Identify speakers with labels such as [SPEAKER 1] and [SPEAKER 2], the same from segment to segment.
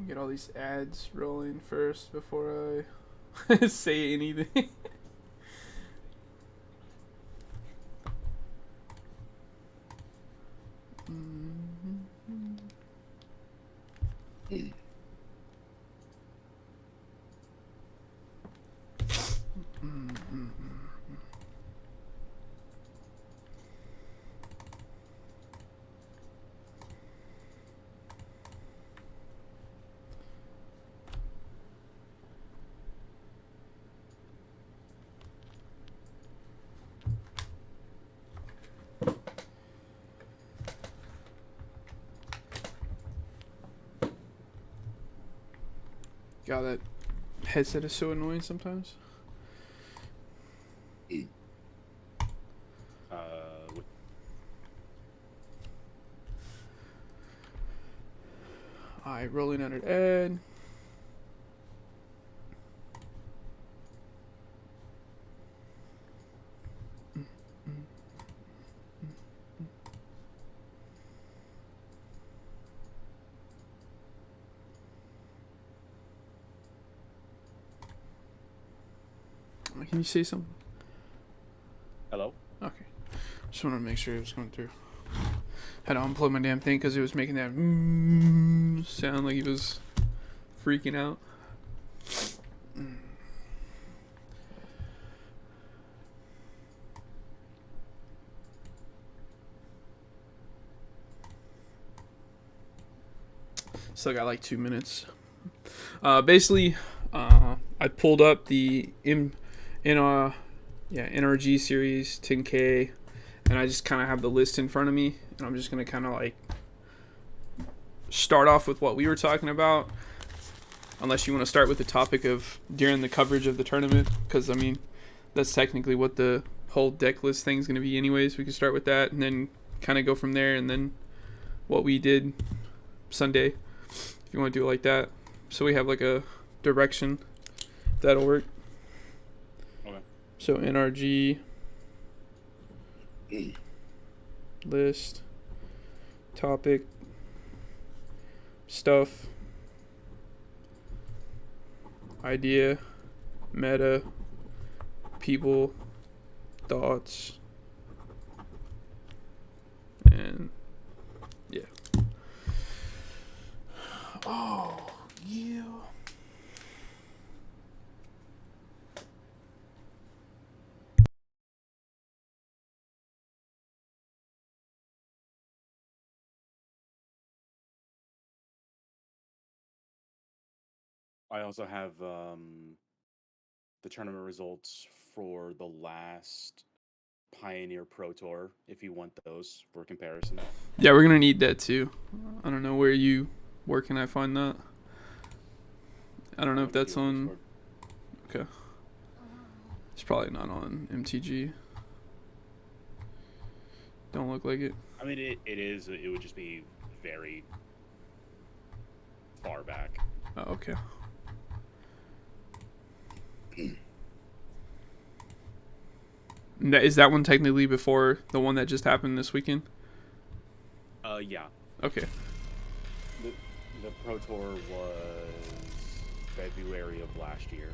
[SPEAKER 1] Get all these ads rolling first before I say anything. God, that headset is so annoying sometimes. Alright, rolling under ad. Can you say something?
[SPEAKER 2] Hello?
[SPEAKER 1] Okay. Just wanted to make sure it was going through. Had to unplug my damn thing because it was making that sound like he was freaking out. Still got like 2 minutes. Basically, I pulled up the NRG series 10K, and I just kind of have the list in front of me, and I'm just gonna kind of like start off with what we were talking about, unless you want to start with the topic of during the coverage of the tournament, because I mean that's technically what the whole deck list thing is gonna be anyways. We can start with that and then kind of go from there, and then what we did Sunday, if you want to do it like that, so we have like a direction. That'll work.
[SPEAKER 2] Okay.
[SPEAKER 1] So NRG list, topic, stuff, idea, meta, people, thoughts, and yeah. Oh, yeah.
[SPEAKER 2] I also have the tournament results for the last Pioneer Pro Tour, if you want those for comparison.
[SPEAKER 1] Yeah, we're gonna need that too. I don't know where can I find that? I don't know if that's on. Okay. It's probably not on MTG. Don't look like it.
[SPEAKER 2] I mean, it is. It would just be very far back.
[SPEAKER 1] Oh, okay. Is that one technically before the one that just happened this weekend?
[SPEAKER 2] Yeah.
[SPEAKER 1] Okay.
[SPEAKER 2] The Pro Tour was February of last year.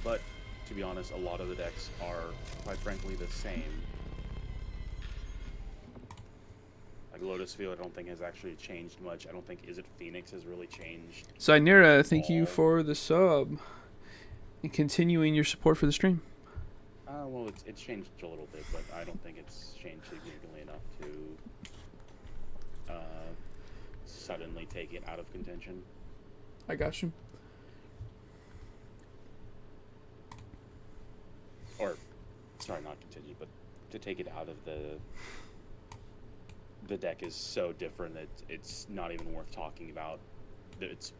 [SPEAKER 2] But to be honest, a lot of the decks are, quite frankly, the same. Like Lotus Field, I don't think has actually changed much. I don't think Is It Phoenix has really changed.
[SPEAKER 1] Zynera, thank you for the sub and continuing your support for the stream.
[SPEAKER 2] Well, it's changed a little bit, but I don't think it's changed significantly enough to suddenly take it out of contention.
[SPEAKER 1] I got you.
[SPEAKER 2] Or, sorry, not contention, but to take it out of the deck is so different that it's not even worth talking about its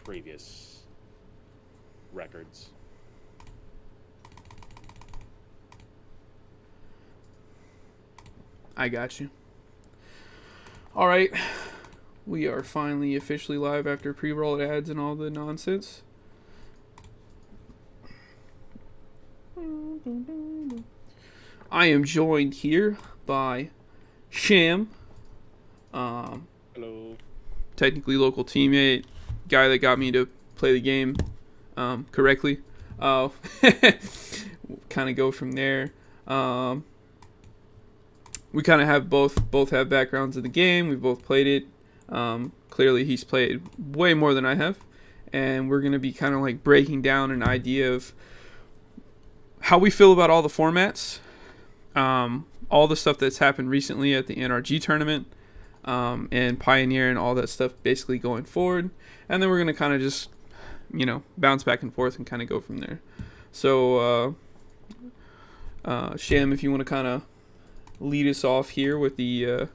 [SPEAKER 2] previous records.
[SPEAKER 1] I got you. All right. We are finally officially live after pre-roll ads and all the nonsense. I am joined here by Sham,
[SPEAKER 2] Hello.
[SPEAKER 1] technically local teammate, guy that got me to play the game correctly. Uh, kind of go from there. Um, we kind of have both have backgrounds in the game. We've both played it. Clearly, he's played way more than I have, and we're gonna be kind of like breaking down an idea of how we feel about all the formats, all the stuff that's happened recently at the NRG tournament, and Pioneer and all that stuff basically going forward. And then we're going to kind of just, bounce back and forth and kind of go from there. So, Sham, if you want to kind of lead us off here with the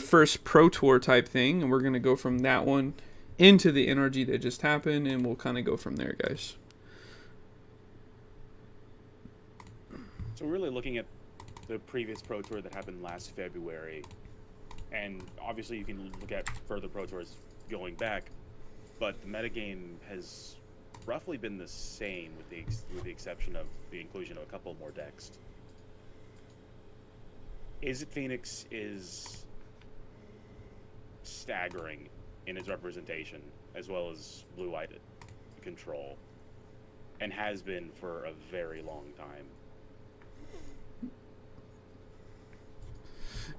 [SPEAKER 1] first Pro Tour type thing, and we're going to go from that one into the NRG that just happened, and we'll kind of go from there, guys.
[SPEAKER 2] So we're really looking at the previous Pro Tour that happened last February, and obviously you can look at further Pro Tours going back, but the metagame has roughly been the same with the exception of the inclusion of a couple more decks. Izzet Phoenix is staggering in its representation, as well as Blue-White control, and has been for a very long time.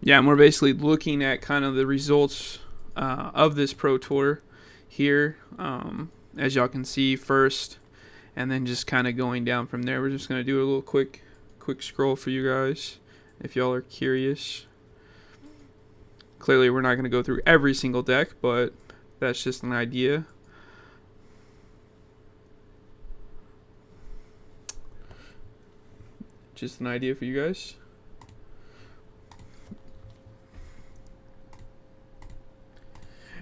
[SPEAKER 1] Yeah, and we're basically looking at kind of the results of this Pro Tour here, as y'all can see first, and then just kind of going down from there. We're just going to do a little quick scroll for you guys if y'all are curious. Clearly, we're not going to go through every single deck, but that's just an idea. Just an idea for you guys.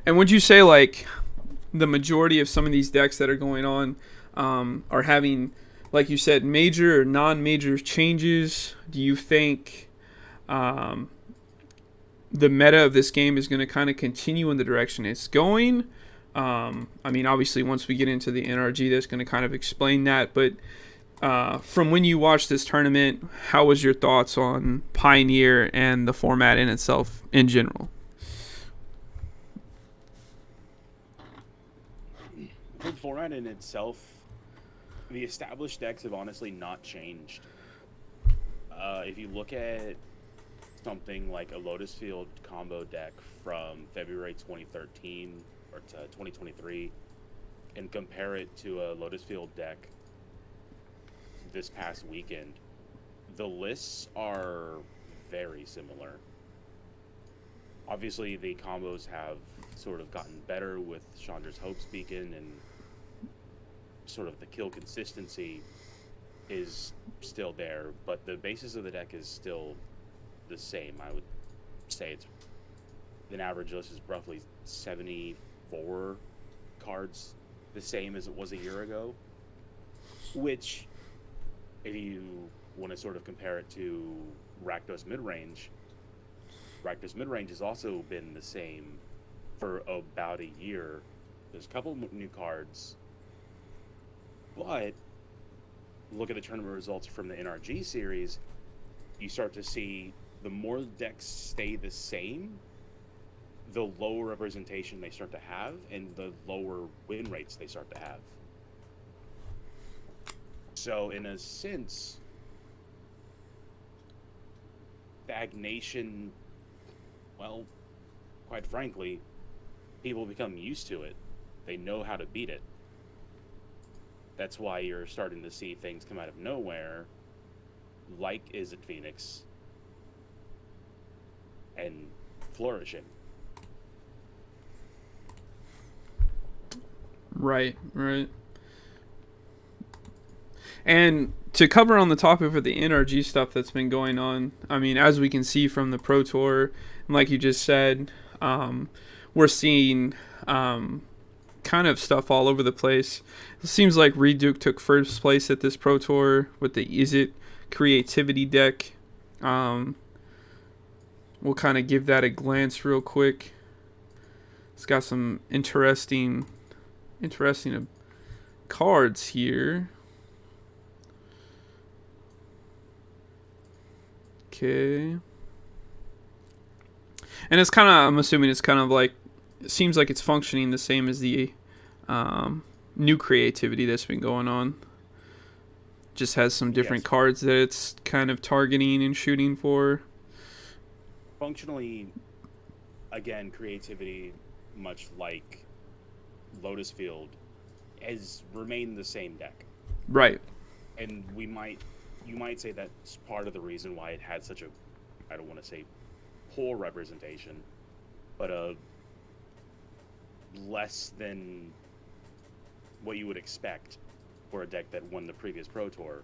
[SPEAKER 1] And would you say, like, the majority of some of these decks that are going on are having, like you said, major or non-major changes? Do you think the meta of this game is going to kind of continue in the direction it's going? I mean, obviously, once we get into the NRG, that's going to kind of explain that. But from when you watched this tournament, how was your thoughts on Pioneer and the format in itself in general?
[SPEAKER 2] The format in itself, the established decks have honestly not changed. If you look at something like a Lotus Field combo deck from February 2013 or to 2023 and compare it to a Lotus Field deck this past weekend, the lists are very similar. Obviously, the combos have sort of gotten better with Chandra's Hope's Beacon, and sort of the kill consistency is still there, but the basis of the deck is still the same. I would say it's an average list is roughly 74 cards, the same as it was a year ago, which, if you want to sort of compare it to Rakdos Midrange, Rakdos Midrange has also been the same for about a year. There's a couple new cards, but look at the tournament results from the NRG series, you start to see the more decks stay the same, the lower representation they start to have, and the lower win rates they start to have. So, in a sense, stagnation, well, quite frankly, people become used to it. They know how to beat it. That's why you're starting to see things come out of nowhere, like Izzet Phoenix, and flourishing.
[SPEAKER 1] Right. And to cover on the topic of the NRG stuff that's been going on, I mean, as we can see from the Pro Tour, and like you just said, we're seeing kind of stuff all over the place. It seems like Reduke took first place at this Pro Tour with the Izzet Creativity deck. We'll kind of give that a glance real quick. It's got some interesting cards here. Okay. And it's kind of, I'm assuming it's kind of like, it seems like it's functioning the same as the new creativity that's been going on. Just has some different
[SPEAKER 2] Yes,
[SPEAKER 1] cards that it's kind of targeting and shooting for.
[SPEAKER 2] functionally, again, creativity, much like Lotus Field, has remained the same deck,
[SPEAKER 1] Right.
[SPEAKER 2] and you might say that's part of the reason why it had such a, I don't want to say poor representation, but a less than what you would expect for a deck that won the previous Pro Tour.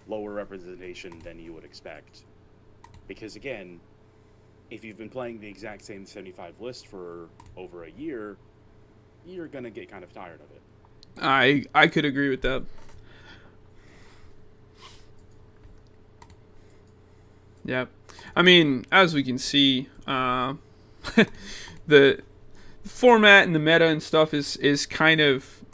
[SPEAKER 2] Lower representation than you would expect, because again, if you've been playing the exact same 75 list for over a year, you're gonna get kind of tired of it.
[SPEAKER 1] I could agree with that. Yeah. I mean, as we can see, the format and the meta and stuff is kind of,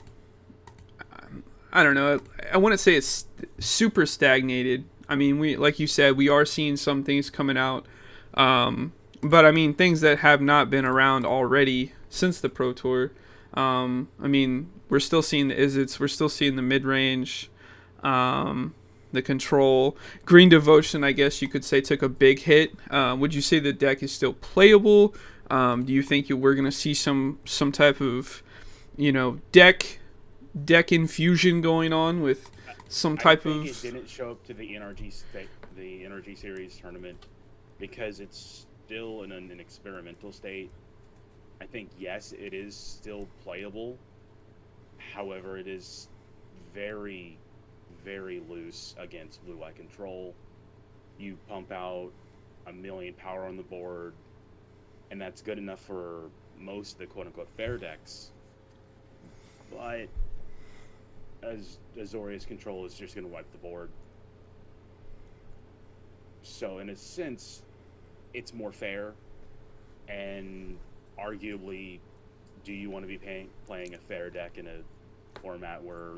[SPEAKER 1] I don't know. I wouldn't say it's super stagnated. I mean, we, like you said, we are seeing some things coming out, but I mean things that have not been around already since the Pro Tour. I mean, we're still seeing the Izzets, we're still seeing the mid range, the control. Green Devotion, I guess you could say, took a big hit. Would you say the deck is still playable? Do you think we're gonna see some type of, deck infusion going on with some
[SPEAKER 2] I
[SPEAKER 1] type
[SPEAKER 2] think
[SPEAKER 1] of?
[SPEAKER 2] it didn't show up to the the Energy Series tournament because it's still in an experimental state. I think yes, it is still playable. However, it is very, very loose against blue eye control. You pump out a million power on the board, and that's good enough for most of the quote unquote fair decks. But as Azorius control is just going to wipe the board. So in a sense, it's more fair, and arguably, do you want to be playing a fair deck in a format where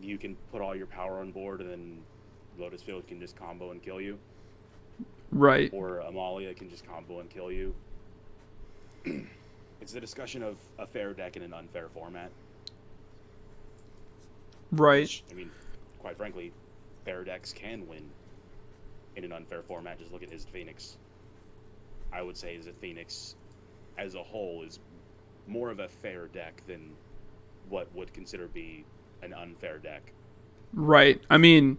[SPEAKER 2] you can put all your power on board and then Lotus Field can just combo and kill you?
[SPEAKER 1] Right.
[SPEAKER 2] Or Amalia can just combo and kill you? It's the discussion of a fair deck in an unfair format.
[SPEAKER 1] Right.
[SPEAKER 2] Which, I mean, quite frankly, fair decks can win in an unfair format. Just look at his Phoenix. I would say his Phoenix as a whole is more of a fair deck than what would consider be an unfair deck.
[SPEAKER 1] Right. I mean,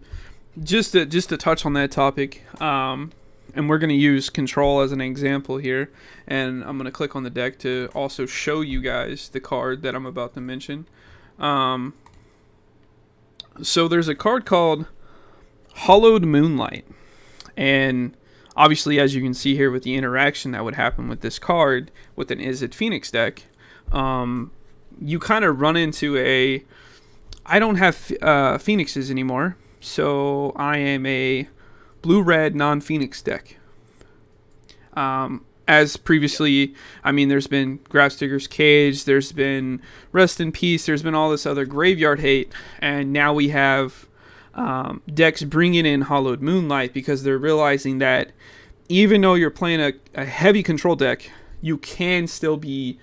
[SPEAKER 1] just to touch on that topic, and we're going to use control as an example here, and I'm going to click on the deck to also show you guys the card that I'm about to mention. So there's a card called Hollowed Moonlight, and obviously, as you can see here with the interaction that would happen with this card with an Izzet Phoenix deck, you kind of run into a, I don't have Phoenixes anymore, so I am a blue-red non-Phoenix deck. As previously, I mean, there's been Gravestigger's Cage, there's been Rest in Peace, there's been all this other graveyard hate, and now we have decks bringing in Hollowed Moonlight because they're realizing that even though you're playing a heavy control deck, you can still be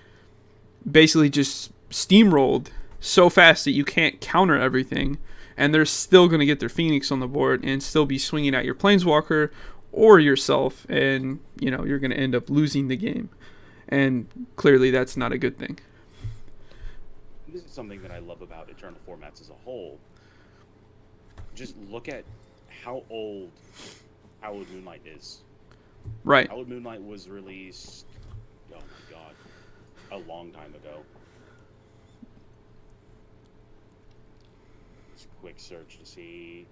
[SPEAKER 1] basically just steamrolled so fast that you can't counter everything, and they're still going to get their Phoenix on the board and still be swinging at your Planeswalker or yourself, and you're going to end up losing the game, and clearly that's not a good thing.
[SPEAKER 2] This is something that I love about Eternal formats as a whole. Just look at how old Hallowed Moonlight is.
[SPEAKER 1] Right.
[SPEAKER 2] Hallowed Moonlight was released, oh my god, a long time ago. Just a quick search to see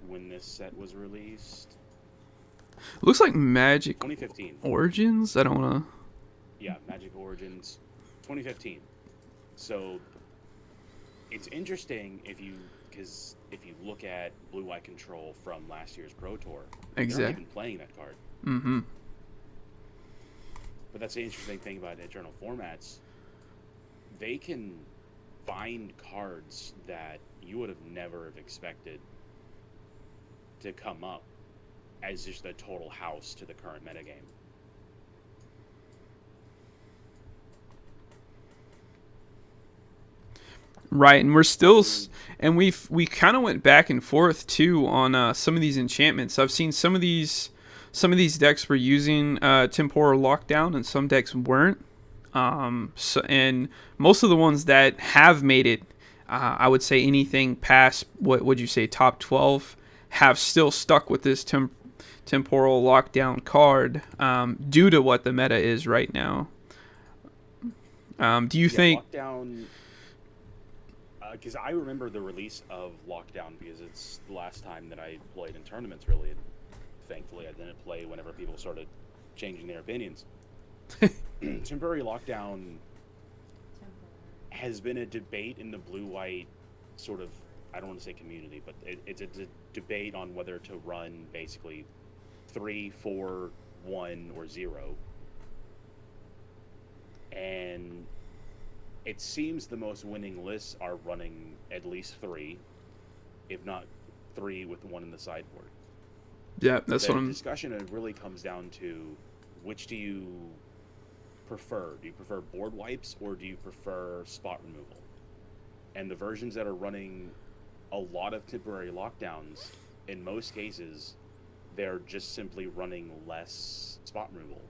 [SPEAKER 2] when this set was released.
[SPEAKER 1] Looks like Magic
[SPEAKER 2] 2015.
[SPEAKER 1] Origins. I don't want to.
[SPEAKER 2] Yeah, Magic Origins, 2015. So it's interesting because if you look at Blue Eye Control from last year's Pro Tour, they're not even playing that card.
[SPEAKER 1] Mm-hmm.
[SPEAKER 2] But that's the interesting thing about Eternal formats. They can find cards that you would have never have expected to come up as just a total house to the current metagame.
[SPEAKER 1] Right, and we're still, and we kind of went back and forth too on some of these enchantments. I've seen some of these decks were using temporal lockdown, and some decks weren't. And most of the ones that have made it, I would say anything past what would you say top 12, have still stuck with this temporal lockdown card due to what the meta is right now. Do you think?
[SPEAKER 2] Lockdown. Because I remember the release of Lockdown because it's the last time that I played in tournaments, really. And thankfully, I didn't play whenever people started changing their opinions. Temporary Lockdown has been a debate in the blue-white sort of, I don't want to say community, but it's a debate on whether to run basically 3, 4, 1, or 0. And it seems the most winning lists are running at least 3, if not 3 with 1 in the sideboard.
[SPEAKER 1] Yeah, that's
[SPEAKER 2] the
[SPEAKER 1] what I'm.
[SPEAKER 2] discussion really comes down to which do you prefer? Do you prefer board wipes or do you prefer spot removal? And the versions that are running a lot of temporary lockdowns, in most cases, they're just simply running less spot removal.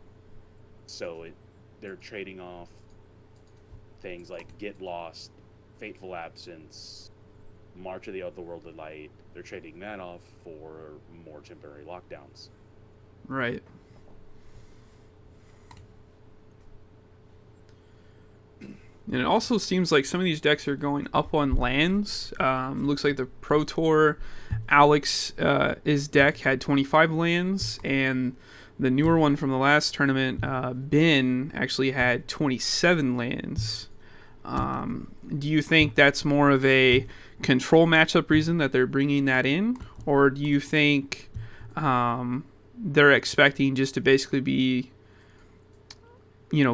[SPEAKER 2] So they're trading off things like Get Lost, Fateful Absence, March of the Otherworldly Light. They're trading that off for more temporary lockdowns.
[SPEAKER 1] Right. And it also seems like some of these decks are going up on lands. Looks like the Pro Tour Alex his deck had 25 lands, and the newer one from the last tournament, Ben, actually had 27 lands. Do you think that's more of a control matchup reason that they're bringing that in, or do you think they're expecting just to basically be,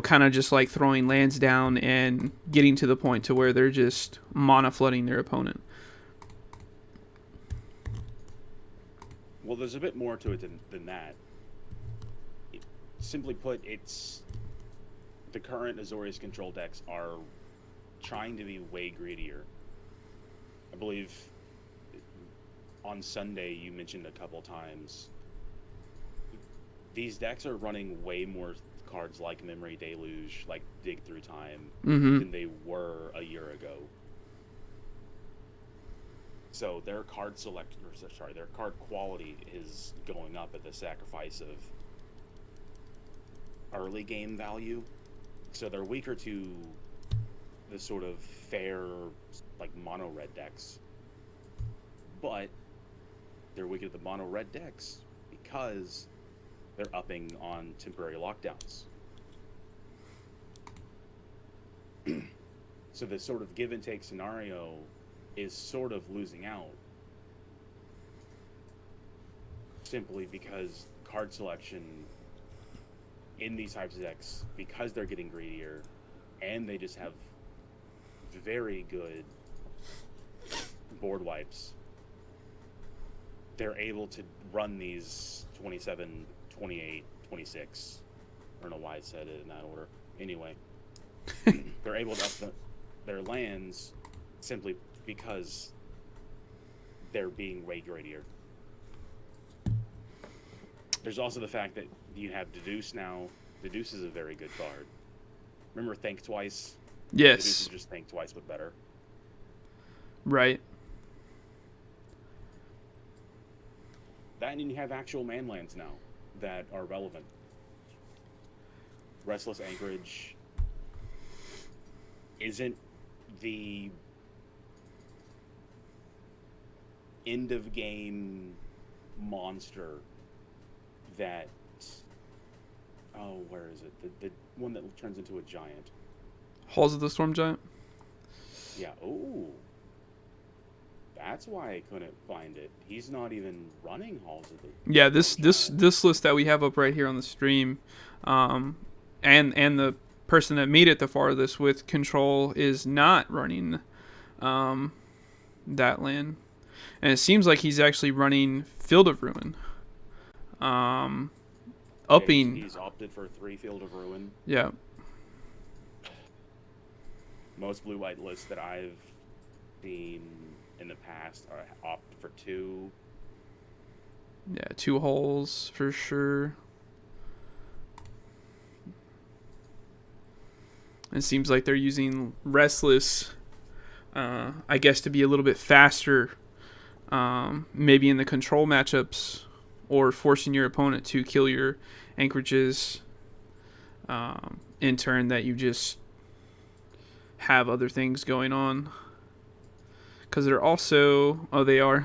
[SPEAKER 1] kind of just like throwing lands down and getting to the point to where they're just mana flooding their opponent?
[SPEAKER 2] Well, there's a bit more to it than that. Simply put, it's the current Azorius control decks are trying to be way greedier. I believe on Sunday you mentioned a couple times these decks are running way more cards like Memory Deluge, like Dig Through Time, than they were a year ago. So their card their card quality is going up at the sacrifice of early game value. So they're weaker to the sort of fair, like, mono red decks. But they're weaker to the mono red decks because they're upping on temporary lockdowns. So this sort of give and take scenario is sort of losing out simply because card selection in these types of decks, because they're getting greedier and they just have very good board wipes, they're able to run these 27, 28, 26. I don't know why I said it in that order. Anyway, they're able to up their lands simply because they're being way greedier. There's also the fact that you have Deduce now. Deduce is a very good card. Remember Think Twice?
[SPEAKER 1] Yes.
[SPEAKER 2] Deduce is just Think Twice, but better.
[SPEAKER 1] Right.
[SPEAKER 2] That, and you have actual man lands now that are relevant. Restless Anchorage isn't the end of game monster that where is it? The one that turns into a giant.
[SPEAKER 1] Halls of the Storm Giant?
[SPEAKER 2] Yeah. Oh. That's why I couldn't find it. He's not even running Halls of the
[SPEAKER 1] Yeah, this list that we have up right here on the stream, and the person that made it the farthest with control is not running that land. And it seems like he's actually running Field of Ruin. Um,
[SPEAKER 2] Yeah,
[SPEAKER 1] upping,
[SPEAKER 2] he's opted for 3 Field of Ruin.
[SPEAKER 1] yeah,
[SPEAKER 2] Most blue-white lists that I've seen in the past are opt for 2.
[SPEAKER 1] yeah, 2 holes for sure. It seems like they're using Restless, I guess, to be a little bit faster, maybe in the control matchups, or forcing your opponent to kill your anchorages. In turn, that you just have other things going on. Because they're also,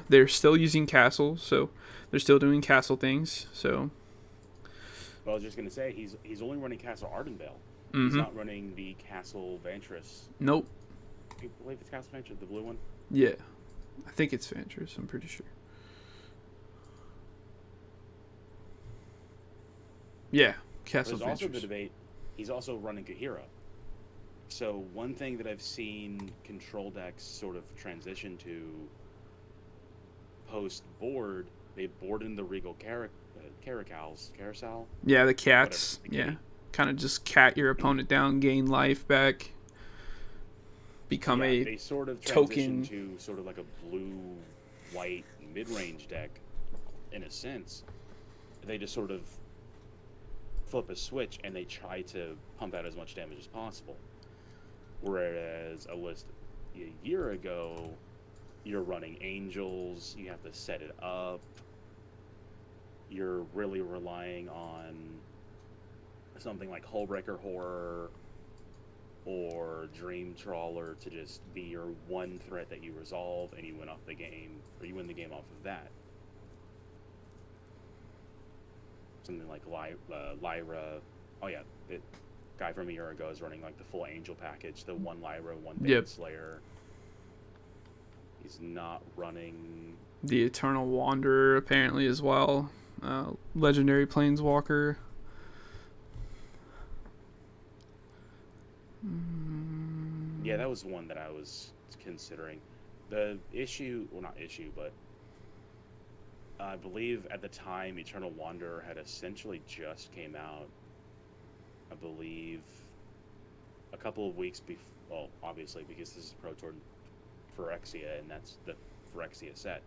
[SPEAKER 1] they're still using castle, so they're still doing castle things. So,
[SPEAKER 2] Well, I was just gonna say he's only running Castle Ardenvale. He's
[SPEAKER 1] mm-hmm.
[SPEAKER 2] not running the Castle Ventress.
[SPEAKER 1] Nope.
[SPEAKER 2] I believe it's Castle Ventress, the blue one.
[SPEAKER 1] Yeah, I think it's Vantress. I'm pretty sure. Yeah, Castle
[SPEAKER 2] There's also the
[SPEAKER 1] Vantress.
[SPEAKER 2] debate. He's also running Kahira. So one thing that I've seen control decks sort of transition to post board, they board in the Regal Carousel,
[SPEAKER 1] Yeah, the
[SPEAKER 2] whatever,
[SPEAKER 1] cats.
[SPEAKER 2] the
[SPEAKER 1] Yeah,
[SPEAKER 2] kitty.
[SPEAKER 1] kind of just cat your opponent down, gain life back, become
[SPEAKER 2] Yeah,
[SPEAKER 1] a
[SPEAKER 2] they sort of transition
[SPEAKER 1] token.
[SPEAKER 2] to sort of like a blue-white mid-range deck, in a sense. They just sort of flip a switch and they try to pump out as much damage as possible. Whereas a list a year ago, you're running angels, you have to set it up, you're really relying on something like Hullbreaker Horror or Dream Trawler to just be your one threat that you resolve and you win off the game, or you win the game off of that. Something like Lyra. Oh yeah, the guy from a year ago is running like the full angel package, the 1 Lyra, 1 Bane
[SPEAKER 1] Yep.
[SPEAKER 2] Slayer. He's not running
[SPEAKER 1] The Eternal Wanderer apparently as well. Legendary Planeswalker.
[SPEAKER 2] Yeah, that was one that I was considering. The issue, well, not issue, but I believe at the time Eternal Wanderer had essentially just came out. I believe a couple of weeks before, well, obviously, because this is Pro Tour Phyrexia, and that's the Phyrexia set.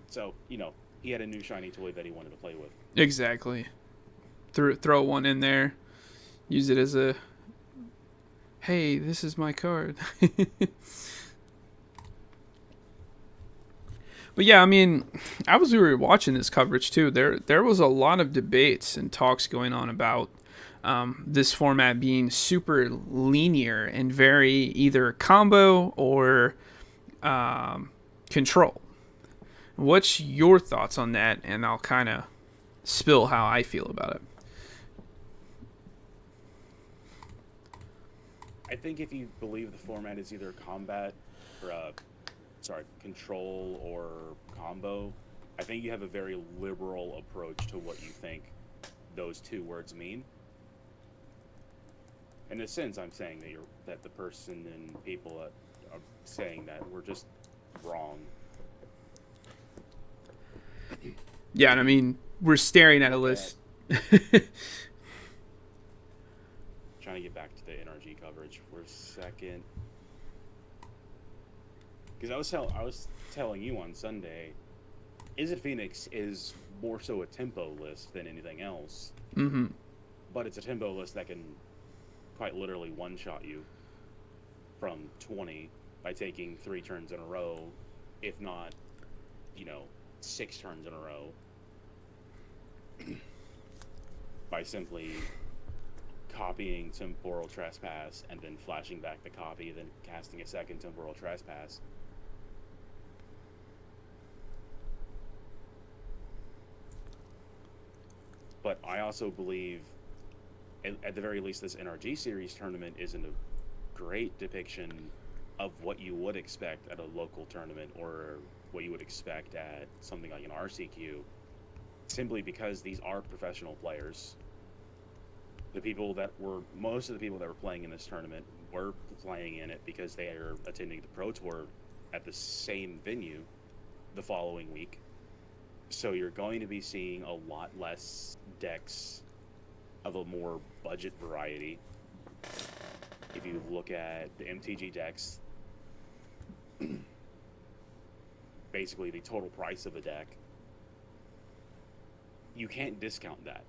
[SPEAKER 2] So, he had a new shiny toy that he wanted to play with.
[SPEAKER 1] Exactly. Throw one in there. Use it as a, hey, this is my card. But yeah, I mean, we were watching this coverage too. There was a lot of debates and talks going on about this format being super linear and very either combo or control. What's your thoughts on that? And I'll kind of spill how I feel about it.
[SPEAKER 2] I think if you believe the format is either combat or control or combo, I think you have a very liberal approach to what you think those two words mean. In a sense, I'm saying that the person and people that are saying that were just wrong.
[SPEAKER 1] Yeah, and I mean, we're staring at a list.
[SPEAKER 2] Trying to get back to the NRG coverage for a second, because I was telling you on Sunday, Izzet Phoenix is more so a tempo list than anything else.
[SPEAKER 1] Mm-hmm.
[SPEAKER 2] But it's a tempo list that can quite literally one-shot you from 20 by taking 3 turns in a row, if not, 6 turns in a row, by simply copying Temporal Trespass and then flashing back the copy, then casting a second Temporal Trespass. But I also believe, at the very least, this NRG Series tournament isn't a great depiction of what you would expect at a local tournament or what you would expect at something like an RCQ, simply because these are professional players. Most of the people that were playing in this tournament were playing in it because they are attending the Pro Tour at the same venue the following week. So you're going to be seeing a lot less decks of a more budget variety. If you look at the MTG decks, basically the total price of a deck, you can't discount that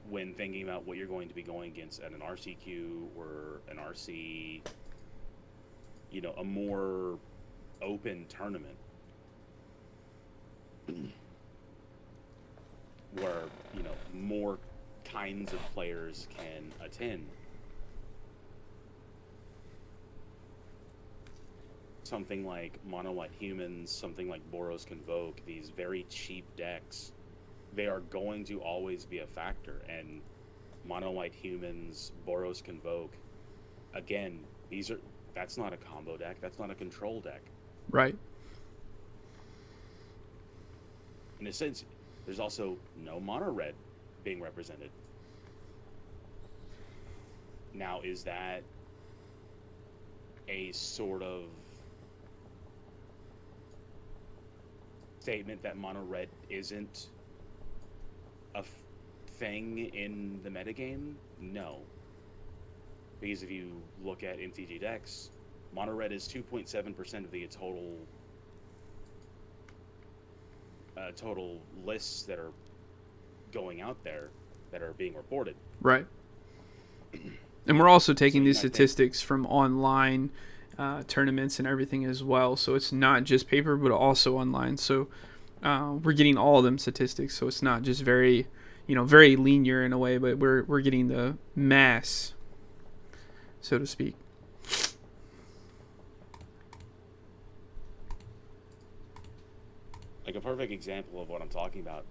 [SPEAKER 2] when thinking about what you're going to be going against at an RCQ or an RC, a more open tournament where, more kinds of players can attend. Something like Mono White Humans, something like Boros Convoke, these very cheap decks, they are going to always be a factor. And Mono White Humans, Boros Convoke, again, that's not a combo deck, that's not a control deck.
[SPEAKER 1] Right.
[SPEAKER 2] In a sense, there's also no mono red being represented. Now, is that a sort of statement that mono red isn't a thing in the metagame? No. Because if you look at MTG decks, mono red is 2.7% of the total lists that are going out there that are being reported.
[SPEAKER 1] Right. And we're also taking these statistics from online tournaments and everything as well. So it's not just paper, but also online. So we're getting all of them statistics. So it's not just very linear in a way, but we're getting the mass, so to speak.
[SPEAKER 2] Like a perfect example of what I'm talking about.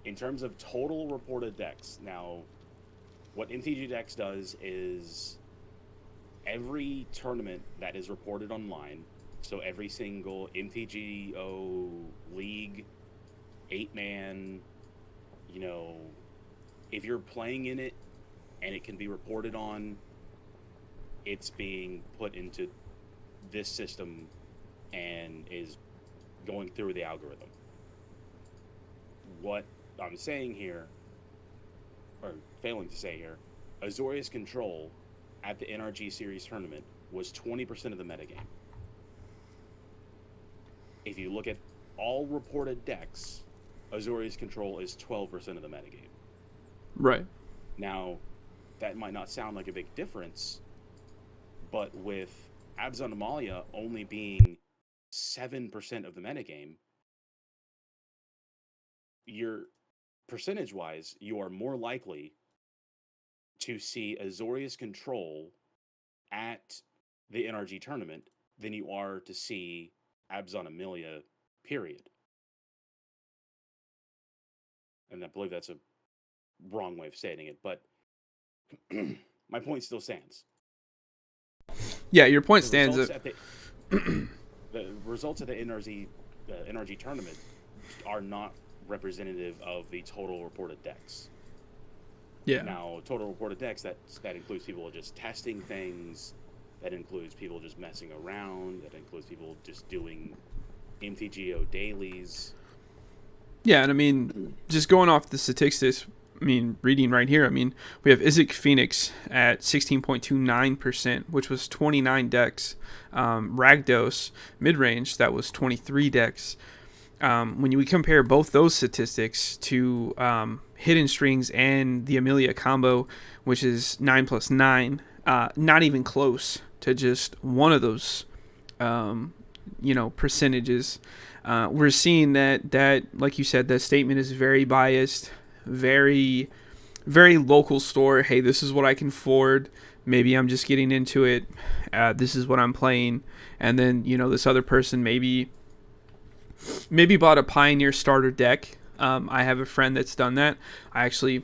[SPEAKER 2] In terms of total reported decks, now, what MTG Decks does is every tournament that is reported online, so every single MTGO league, 8-man, if you're playing in it and it can be reported on, it's being put into this system and is going through the algorithm. What I'm saying here, or failing to say here, Azorius Control at the NRG Series tournament was 20% of the metagame. If you look at all reported decks, Azorius Control is 12% of the metagame.
[SPEAKER 1] Right.
[SPEAKER 2] Now, that might not sound like a big difference, but with Abzan Amalia only being 7% of the metagame, you're percentage-wise, you are more likely to see Azorius Control at the NRG tournament than you are to see Abzan Amalia, period. And I believe that's a wrong way of stating it, but my point still stands.
[SPEAKER 1] Yeah, your point stands.
[SPEAKER 2] The results of the NRG tournament are not representative of the total reported decks.
[SPEAKER 1] Yeah.
[SPEAKER 2] Now, total reported decks, that includes people just testing things, that includes people just messing around, that includes people just doing MTGO dailies.
[SPEAKER 1] Yeah, and I mean, just going off the statistics, reading right here, we have Isaac Phoenix at 16.29%, which was 29 decks. Ragdos, mid-range, that was 23 decks. When we compare both those statistics to Hidden Strings and the Amelia combo, which is 9+9, not even close to just one of those, percentages. We're seeing that, like you said, that statement is very biased, very, very local store. Hey, this is what I can afford. Maybe I'm just getting into it. This is what I'm playing. And then, this other person maybe bought a Pioneer starter deck. I have a friend that's done that.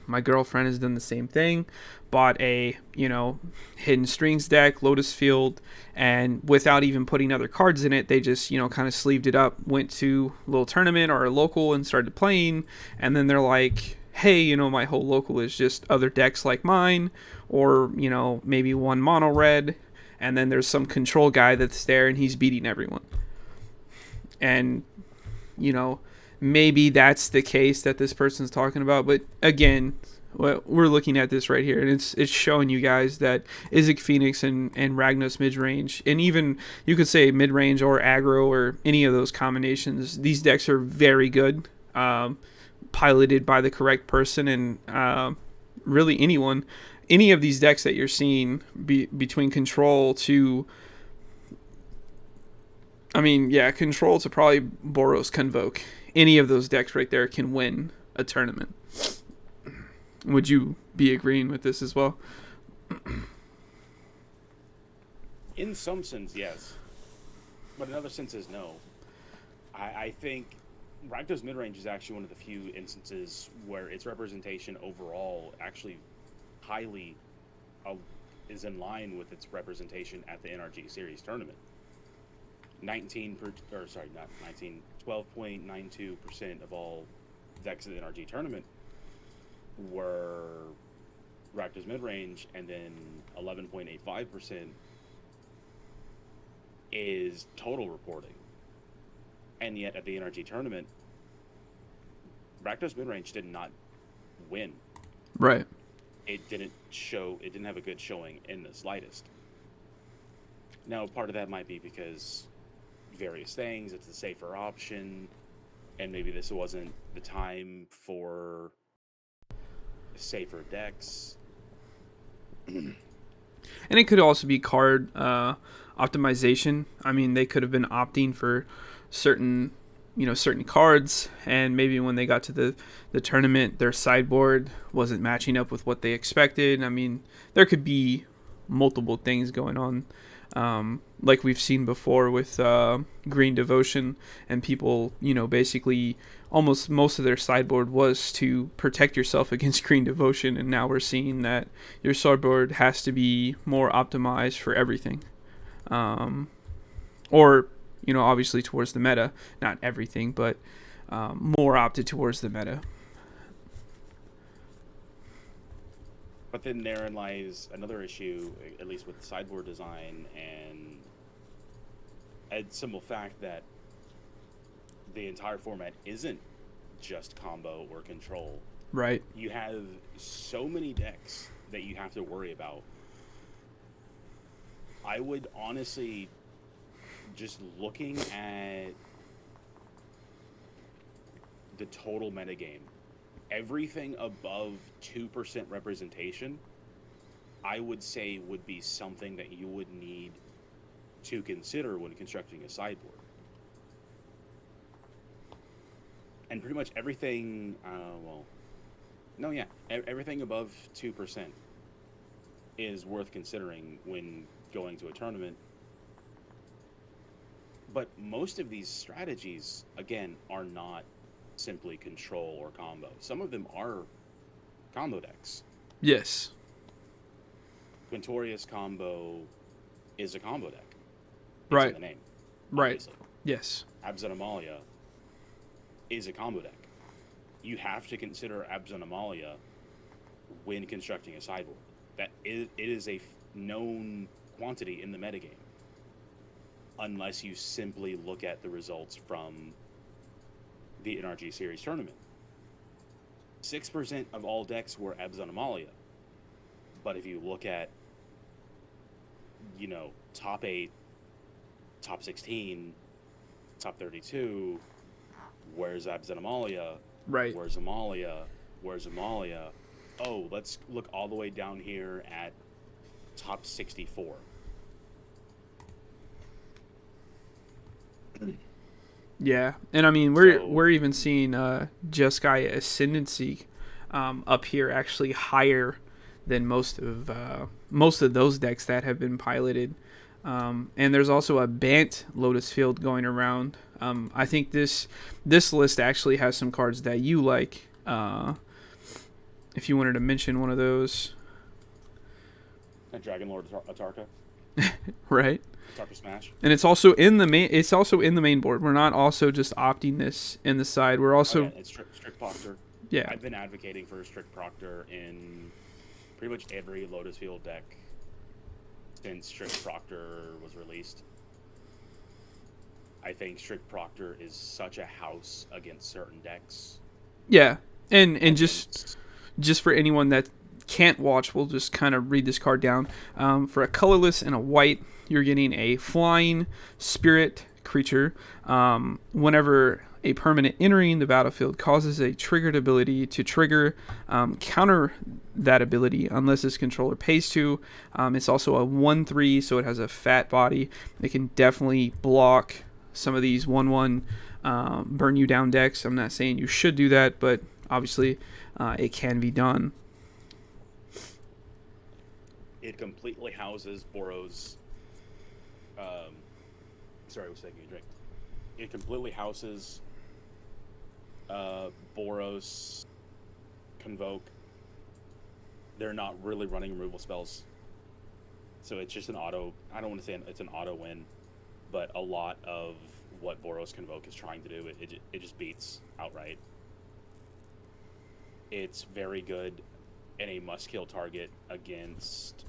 [SPEAKER 1] My girlfriend has done the same thing. Bought a, Hidden Strings deck, Lotus Field, and without even putting other cards in it, they just, kind of sleeved it up, went to a little tournament or a local and started playing. And then they're like, hey, my whole local is just other decks like mine, or, maybe one mono red. And then there's some control guy that's there and he's beating everyone. And, maybe that's the case that this person's talking about. But again, we're looking at this right here, and it's showing you guys that Izzet Phoenix and Ragnos mid-range, and even you could say mid-range or aggro or any of those combinations, these decks are very good, piloted by the correct person, and really anyone. Any of these decks that you're seeing between control to, I mean, yeah, control to probably Boros Convoke. Any of those decks right there can win a tournament. Would you be agreeing with this as well?
[SPEAKER 2] In some sense, yes. But in other senses, no. I think Rakdos midrange is actually one of the few instances where its representation overall actually highly is in line with its representation at the NRG Series tournament. 12.92% of all decks at the NRG tournament were Rakdos midrange, and then 11.85% is total reporting. And yet at the NRG tournament, Rakdos midrange did not win.
[SPEAKER 1] Right.
[SPEAKER 2] It didn't have a good showing in the slightest. Now, part of that might be because various things, it's the safer option, and maybe this wasn't the time for safer decks.
[SPEAKER 1] And it could also be card optimization. I mean, they could have been opting for certain cards, and maybe when they got to the tournament, their sideboard wasn't matching up with what they expected. I mean, there could be multiple things going on, like we've seen before with Green Devotion, and people, basically almost most of their sideboard was to protect yourself against Green Devotion, and now we're seeing that your sideboard has to be more optimized for everything, or obviously towards the meta, not everything, but more opted towards the meta.
[SPEAKER 2] But then therein lies another issue, at least with the sideboard design, and a simple fact that the entire format isn't just combo or control.
[SPEAKER 1] Right.
[SPEAKER 2] You have so many decks that you have to worry about. I would honestly, just looking at the total metagame, everything above 2% representation, I would say would be something that you would need to consider when constructing a sideboard. And pretty much everything, everything above 2% is worth considering when going to a tournament. But most of these strategies, again, are not simply control or combo. Some of them are combo decks.
[SPEAKER 1] Yes.
[SPEAKER 2] Quintorius combo is a combo deck. It's
[SPEAKER 1] right.
[SPEAKER 2] in the name.
[SPEAKER 1] Right.
[SPEAKER 2] Obviously.
[SPEAKER 1] Yes.
[SPEAKER 2] Abs Anomalia is a combo deck. You have to consider Abs Anomalia when constructing a sideboard. It is a known quantity in the metagame, unless you simply look at the results from the NRG Series tournament. 6% of all decks were Abs Anomalia. But if you look at, top 8, top 16, top 32, where's Abs Anomalia?
[SPEAKER 1] Right.
[SPEAKER 2] Where's Amalia? Where's Amalia? Oh, let's look all the way down here at top 64.
[SPEAKER 1] Yeah, and I mean we're even seeing Jeskai Ascendancy up here actually higher than most of those decks that have been piloted. And there's also a Bant Lotus Field going around. I think this list actually has some cards that you like. If you wanted to mention one of those.
[SPEAKER 2] Dragon Lord Atarka.
[SPEAKER 1] Right.
[SPEAKER 2] Atarka Smash.
[SPEAKER 1] And it's also in the main. It's also in the main board. We're not also just opting this in the side. We're also.
[SPEAKER 2] It's Strict Proctor.
[SPEAKER 1] Yeah.
[SPEAKER 2] I've been advocating for a Strict Proctor in pretty much every Lotus Field deck since Strict Proctor was released. I think Strict Proctor is such a house against certain decks.
[SPEAKER 1] Yeah, and
[SPEAKER 2] Against
[SPEAKER 1] just for anyone that can't watch, we'll just kind of read this card down. For a colorless and a white, you're getting a flying spirit creature. Whenever a permanent entering the battlefield causes a triggered ability to trigger, counter that ability unless its controller pays to. It's also a 1/3, so it has a fat body. It can definitely block some of these 1/1 burn you down decks. I'm not saying you should do that, but obviously it can be done.
[SPEAKER 2] it completely houses Boros. Sorry, I was taking a drink. It completely houses Boros, Convoke. They're not really running removal spells, so it's just an auto. I don't want to say it's an auto win, but a lot of what Boros Convoke is trying to do, it just beats outright. It's very good in a must-kill target against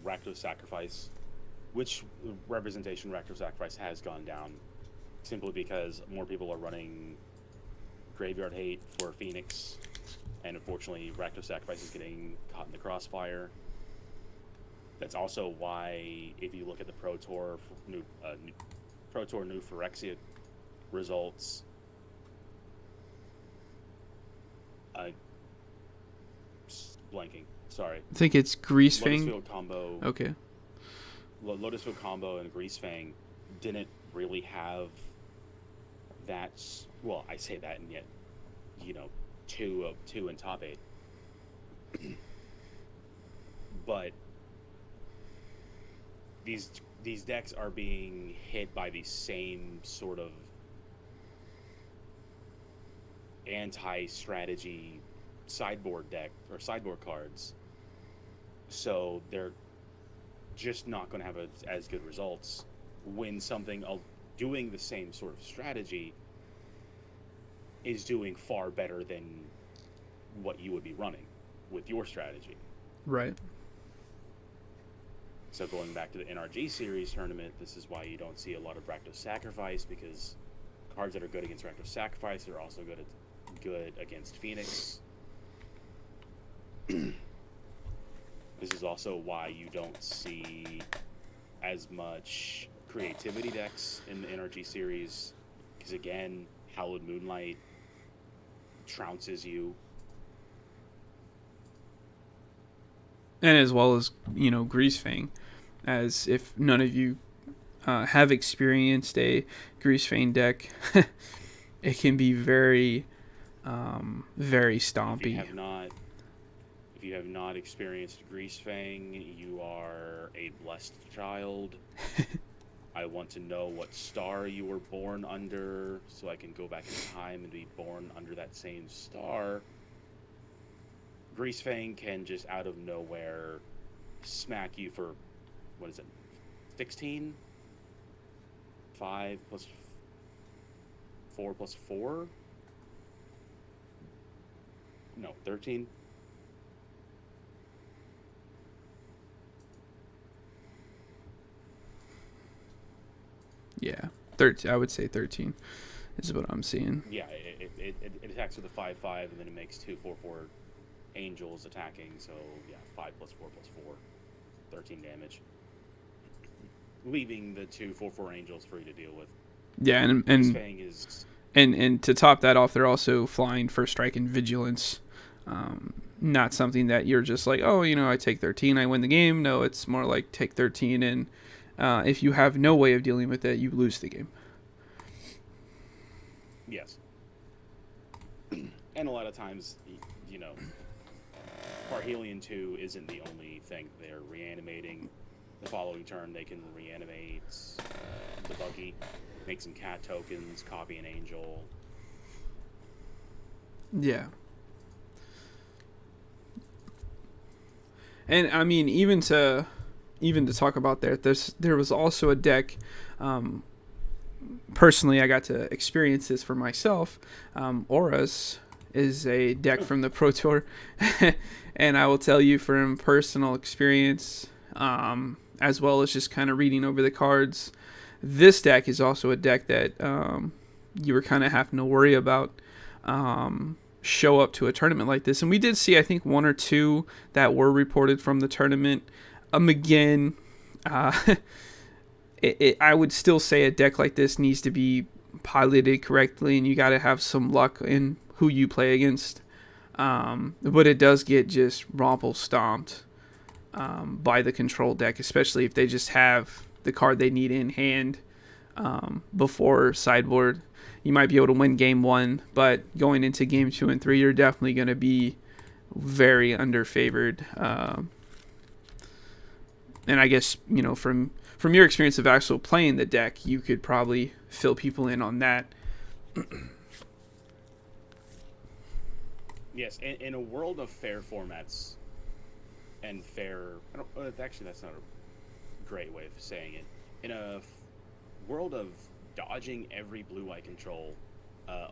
[SPEAKER 2] Rakdos Sacrifice, which representation Rakdos Sacrifice has gone down simply because more people are running Graveyard Hate for Phoenix, and unfortunately Rakdos Sacrifice is getting caught in the crossfire. That's also why, if you look at the Pro Tour New Phyrexia results, blanking. Sorry.
[SPEAKER 1] I think it's Greasefang.
[SPEAKER 2] Lotusfield combo.
[SPEAKER 1] Okay.
[SPEAKER 2] Lotusfield combo and Greasefang didn't really have that. Well, I say that, and yet, two in top 8. But these decks are being hit by the same sort of anti-strategy sideboard deck or sideboard cards, so they're just not going to have as good results when something doing the same sort of strategy is doing far better than what you would be running with your strategy.
[SPEAKER 1] Right.
[SPEAKER 2] So going back to the NRG series tournament, this is why you don't see a lot of Rakdos Sacrifice, because cards that are good against Rakdos Sacrifice are also good against Phoenix. This is also why you don't see as much creativity decks in the NRG series, because again, Hallowed Moonlight trounces you.
[SPEAKER 1] And as well as, Greasefang, as if none of you have experienced a Greasefang deck, it can be very, very stompy.
[SPEAKER 2] If you have not experienced Greasefang, you are a blessed child. I want to know what star you were born under, so I can go back in time and be born under that same star. Greasefang can just out of nowhere smack you for, 16? 5 plus 4 plus 4? No, 13?
[SPEAKER 1] Yeah, 13. I would say 13 is what I'm seeing.
[SPEAKER 2] Yeah, it attacks with a 5/5, and then it makes 2 4/4 angels attacking. So yeah, 5 plus 4 plus 4, 13 damage, leaving the 2 4/4 angels for you to deal with.
[SPEAKER 1] Yeah, and to top that off, they're also flying First Strike and Vigilance. Not something that you're just like, oh, I take 13, I win the game. No, it's more like take 13, and if you have no way of dealing with it, you lose the game.
[SPEAKER 2] Yes. And a lot of times, Parhelion 2 isn't the only thing they're reanimating. The following turn, they can reanimate the buggy, make some cat tokens, copy an angel.
[SPEAKER 1] Yeah. And I mean, even to talk about there was also a deck. Personally, I got to experience this for myself. Auras is a deck from the Pro Tour, and I will tell you from personal experience, as well as just kind of reading over the cards. This deck is also a deck that you were kind of having to worry about show up to a tournament like this. And we did see, I think, one or two that were reported from the tournament. Again, I would still say a deck like this needs to be piloted correctly, and you got to have some luck in who you play against. But it does get just romple stomped by the control deck, especially if they just have the card they need in hand before sideboard. You might be able to win game 1, but going into game 2 and 3, you're definitely going to be very underfavored. And I guess, from your experience of actually playing the deck, you could probably fill people in on that.
[SPEAKER 2] Yes, in a world of fair formats and fair... actually, that's not a great way of saying it. In a world of dodging every blue-eye control,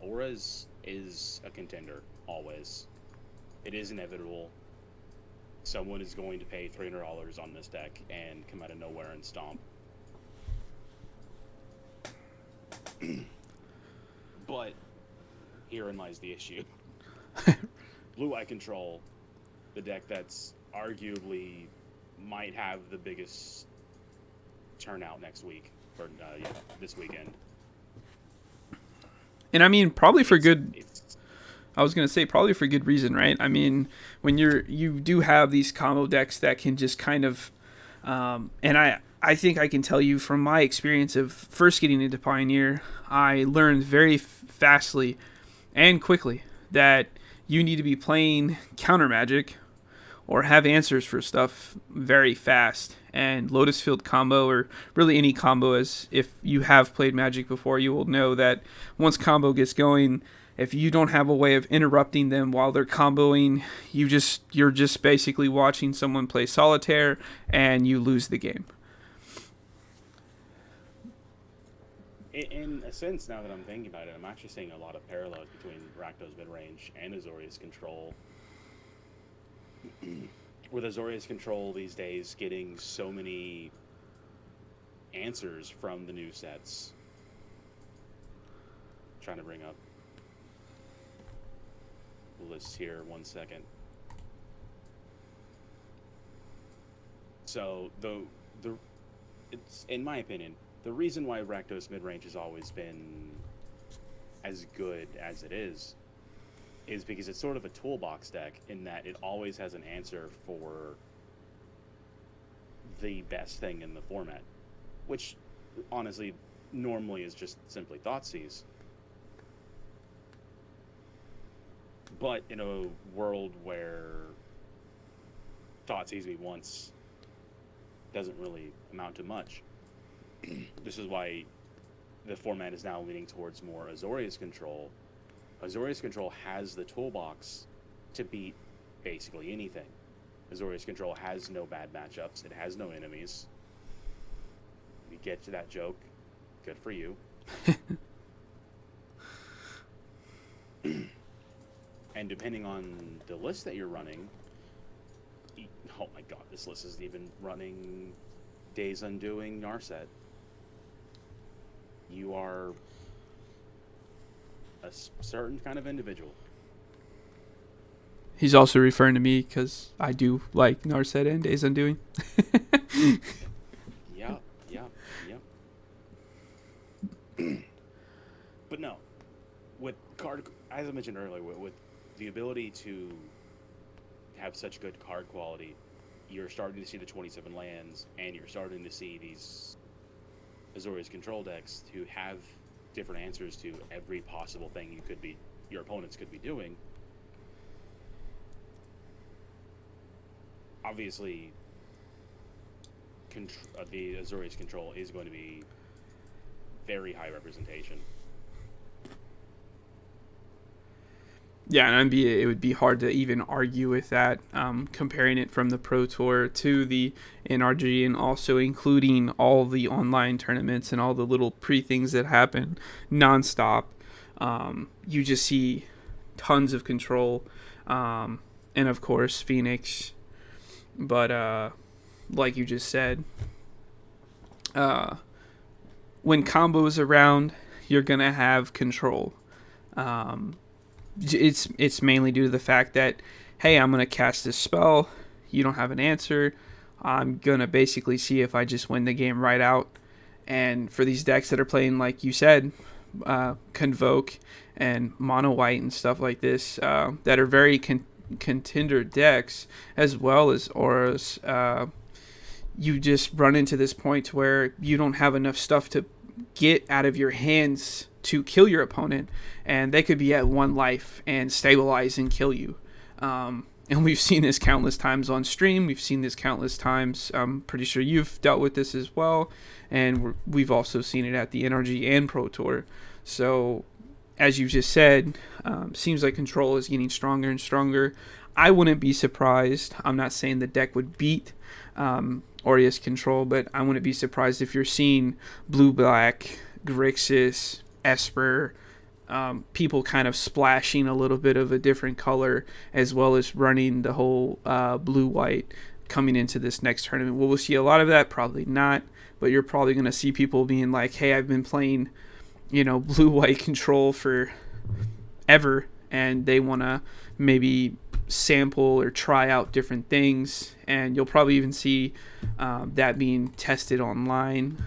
[SPEAKER 2] Auras is a contender, always. It is inevitable. Someone is going to pay $300 on this deck and come out of nowhere and stomp. But herein lies the issue. Blue-eye control, the deck that's arguably might have the biggest turnout next week, or this weekend.
[SPEAKER 1] And I mean, probably for good. I was gonna say probably for good reason, right? I mean, when you do have these combo decks that can just kind of, and I think I can tell you from my experience of first getting into Pioneer, I learned very fastly and quickly that you need to be playing counter magic or have answers for stuff very fast. And Lotus Field combo, or really any combo, as if you have played Magic before, you will know that once combo gets going, if you don't have a way of interrupting them while they're comboing, you're just basically watching someone play solitaire and you lose the game.
[SPEAKER 2] In a sense, now that I'm thinking about it, I'm actually seeing a lot of parallels between Rakdos midrange and Azorius control. With Azorius control these days getting so many answers from the new sets. I'm trying to bring up the list here, 1 second. So it's, in my opinion, the reason why Rakdos midrange has always been as good as it is because it's sort of a toolbox deck in that it always has an answer for the best thing in the format, which honestly normally is just simply Thoughtseize. But in a world where Thoughtseize me once doesn't really amount to much, this is why the format is now leaning towards more Azorius control. Azorius control has the toolbox to beat basically anything. Azorius control has no bad matchups. It has no enemies. If you get to that joke, good for you. And depending on the list that you're running, oh my god, this list isn't even running Days Undoing Narset. You are a certain kind of individual.
[SPEAKER 1] He's also referring to me because I do like Narset and Days Undoing.
[SPEAKER 2] Yep. But no, with card, as I mentioned earlier, with the ability to have such good card quality, you're starting to see the 27 lands, and you're starting to see these Azorius control decks to have different answers to every possible thing your opponents could be doing. Obviously, the Azorius control is going to be very high representation.
[SPEAKER 1] Yeah, and it would be hard to even argue with that, comparing it from the Pro Tour to the NRG, and also including all the online tournaments and all the little pre-things that happen nonstop. You just see tons of control, and of course Phoenix. But like you just said, uh, when combos around, you're gonna have control. Um, it's mainly due to the fact that, hey, I'm gonna cast this spell. You don't have an answer. I'm gonna basically see if I just win the game right out. And for these decks that are playing, like you said, Convoke and Mono White and stuff like this, that are very contender decks, as well as auras, you just run into this point where you don't have enough stuff to get out of your hands to kill your opponent, and they could be at one life and stabilize and kill you. And we've seen this countless times on stream. We've seen this countless times. I'm pretty sure you've dealt with this as well. And we've also seen it at the NRG and Pro Tour. So, as you just said, seems like control is getting stronger and stronger. I wouldn't be surprised. I'm not saying the deck would beat Aureus control, but I wouldn't be surprised if you're seeing blue-black, Grixis, Esper, people kind of splashing a little bit of a different color, as well as running the whole blue-white coming into this next tournament. Will we see a lot of that? Probably not, but you're probably going to see people being like, hey, I've been playing, blue-white control for ever, and they want to maybe sample or try out different things, and you'll probably even see that being tested online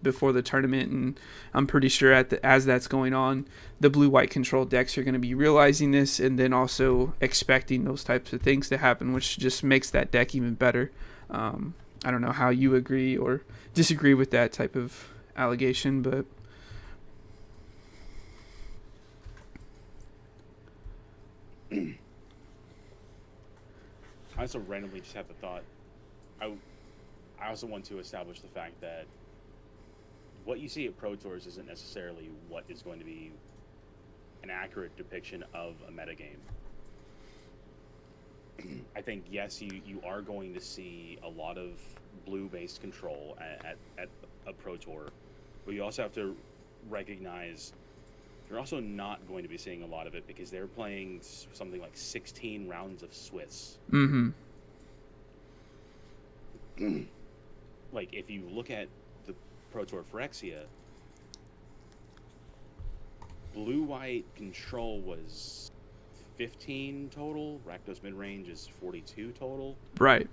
[SPEAKER 1] before the tournament. And I'm pretty sure as that's going on, the blue-white control decks are going to be realizing this and then also expecting those types of things to happen, which just makes that deck even better. I don't know how you agree or disagree with that type of allegation, but
[SPEAKER 2] I also randomly just had the thought. I also want to establish the fact that what you see at Pro Tours isn't necessarily what is going to be an accurate depiction of a metagame. I think, yes, you are going to see a lot of blue-based control at a Pro Tour, but you also have to recognize you're also not going to be seeing a lot of it because they're playing something like 16 rounds of Swiss.
[SPEAKER 1] Mm-hmm.
[SPEAKER 2] Like, if you look at the Pro Tour Phyrexia, blue-white control was 15 total. Rakdos mid-range is 42 total.
[SPEAKER 1] Right.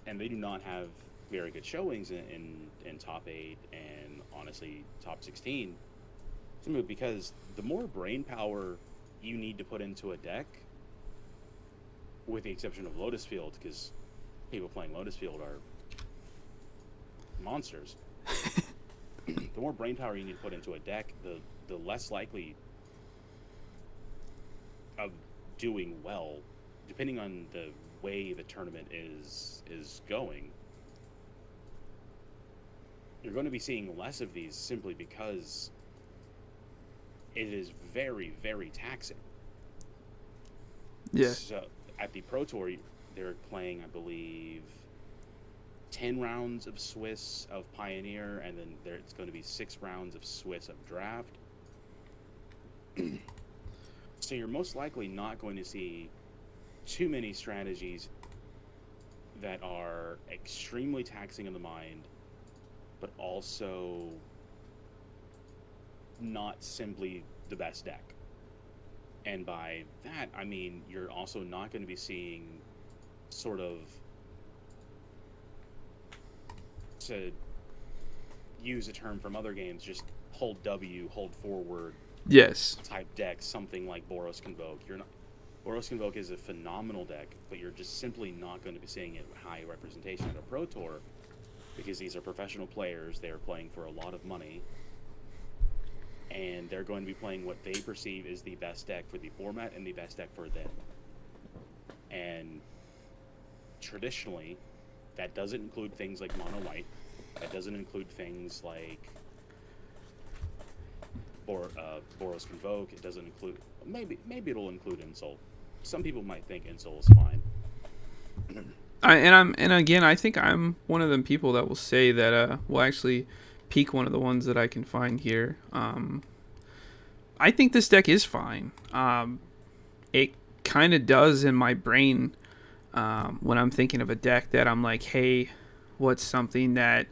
[SPEAKER 2] And they do not have very good showings in top 8 and, honestly, top 16. Simply because the more brain power you need to put into a deck, with the exception of Lotus Field, because people playing Lotus Field are monsters. The more brain power you need to put into a deck, the less likely of doing well, depending on the way the tournament is going. You're going to be seeing less of these simply because it is very, very taxing.
[SPEAKER 1] Yeah.
[SPEAKER 2] So at the Pro Tour, they're playing, I believe, 10 rounds of Swiss of Pioneer, and then it's going to be 6 rounds of Swiss of Draft. So you're most likely not going to see too many strategies that are extremely taxing on the mind, but also not simply the best deck. And by that, I mean you're also not going to be seeing sort of, to use a term from other games, just hold W, hold forward,
[SPEAKER 1] Yes.
[SPEAKER 2] type deck, something like Boros Convoke. Boros Convoke is a phenomenal deck, but you're just simply not going to be seeing it high representation at a Pro Tour because these are professional players. They are playing for a lot of money, and they're going to be playing what they perceive is the best deck for the format and the best deck for them. And traditionally, that doesn't include things like Mono White. That doesn't include things like Boros Convoke. It doesn't include... Maybe it'll include Insult. Some people might think Insult is fine.
[SPEAKER 1] I think I'm one of them people that will say that will actually peek one of the ones that I can find here. I think this deck is fine. It kind of does in my brain when I'm thinking of a deck that I'm like, hey, what's something that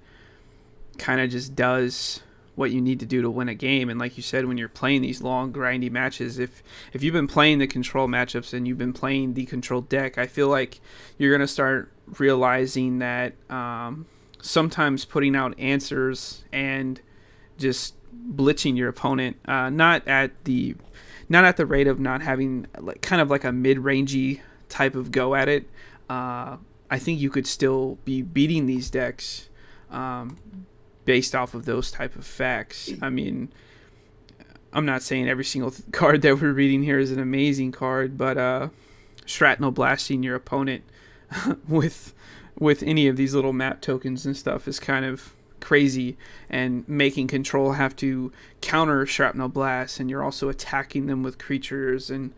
[SPEAKER 1] kind of just does what you need to do to win a game. And like you said, when you're playing these long grindy matches, if you've been playing the control matchups and you've been playing the control deck, I feel like you're going to start realizing that sometimes putting out answers and just blitzing your opponent, not at the rate of not having like kind of like a mid-rangey type of go at it. I think you could still be beating these decks based off of those type of facts. I mean, I'm not saying every single card that we're reading here is an amazing card, but shrapnel blasting your opponent with any of these little map tokens and stuff is kind of crazy, and making control have to counter shrapnel blasts, and you're also attacking them with creatures. And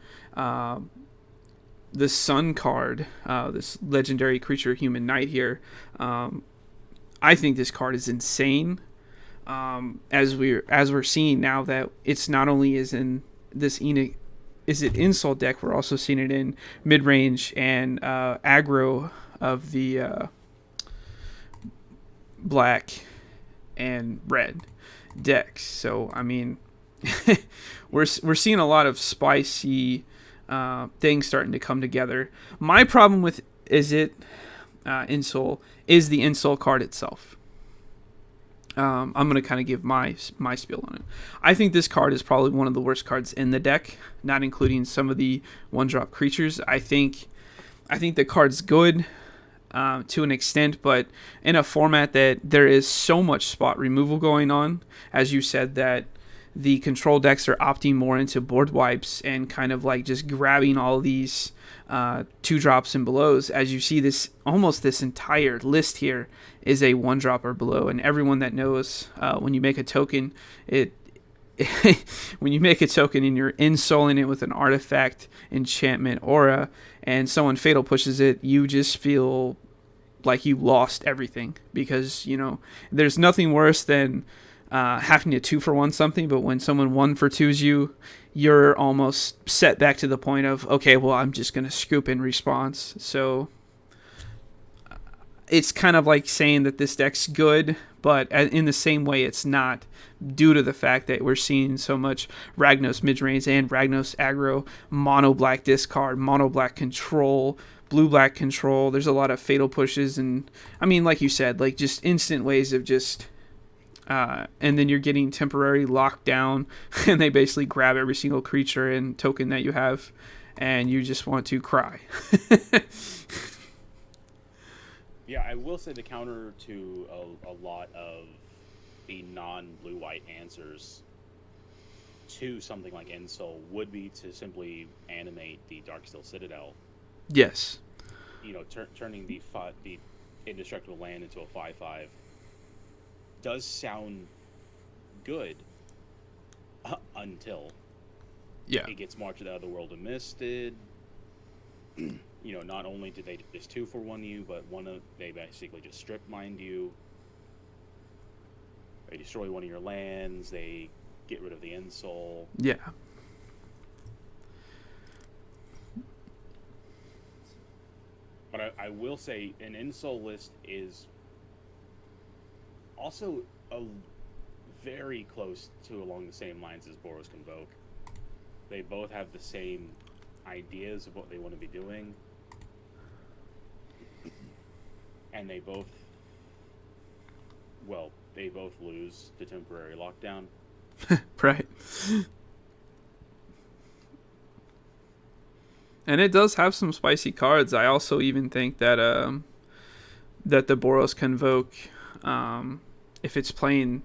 [SPEAKER 1] the sun card, this legendary creature human knight here, I think this card is insane. As we're seeing now that it's not only is in this is it insult deck, we're also seeing it in mid range and aggro of the black and red decks. So I mean, we're seeing a lot of spicy things starting to come together. My problem with Insult is the Insult card itself. I'm going to kind of give my spiel on it. I think this card is probably one of the worst cards in the deck, not including some of the one-drop creatures. I think the card's good to an extent, but in a format that there is so much spot removal going on, as you said, that the control decks are opting more into board wipes and kind of like just grabbing all these 2-drops and belows. As you see, this entire list here is a 1-drop or below, and everyone that knows when you make a token, when you make a token and you're insoling it with an artifact, enchantment, aura, and someone fatal pushes it, you just feel like you lost everything, because there's nothing worse than having to 2-for-1 something, but when someone 1-for-2s you, you're almost set back to the point of, okay, well, I'm just going to scoop in response. So it's kind of like saying that this deck's good, but in the same way it's not, due to the fact that we're seeing so much Ragnos midrange and Ragnos aggro, mono black discard, mono black control, blue black control. There's a lot of fatal pushes, and I mean, like you said, like just instant ways of just and then you're getting temporary lockdown, and they basically grab every single creature and token that you have, and you just want to cry.
[SPEAKER 2] Yeah, I will say the counter to a lot of the non-blue-white answers to something like Insult would be to simply animate the Darksteel Citadel.
[SPEAKER 1] Yes.
[SPEAKER 2] Turning the indestructible land into a 5/5 does sound good until it gets March of the Otherworld and Misted. Not only did they just 2-for-1 you, but they basically just strip mined you. They destroy one of your lands. They get rid of the Insult.
[SPEAKER 1] Yeah.
[SPEAKER 2] But I will say an Insult list is also very close to along the same lines as Boros Convoke. They both have the same ideas of what they want to be doing, and they both lose to temporary lockdown.
[SPEAKER 1] Right. And it does have some spicy cards. I also even think that that the Boros Convoke, if it's playing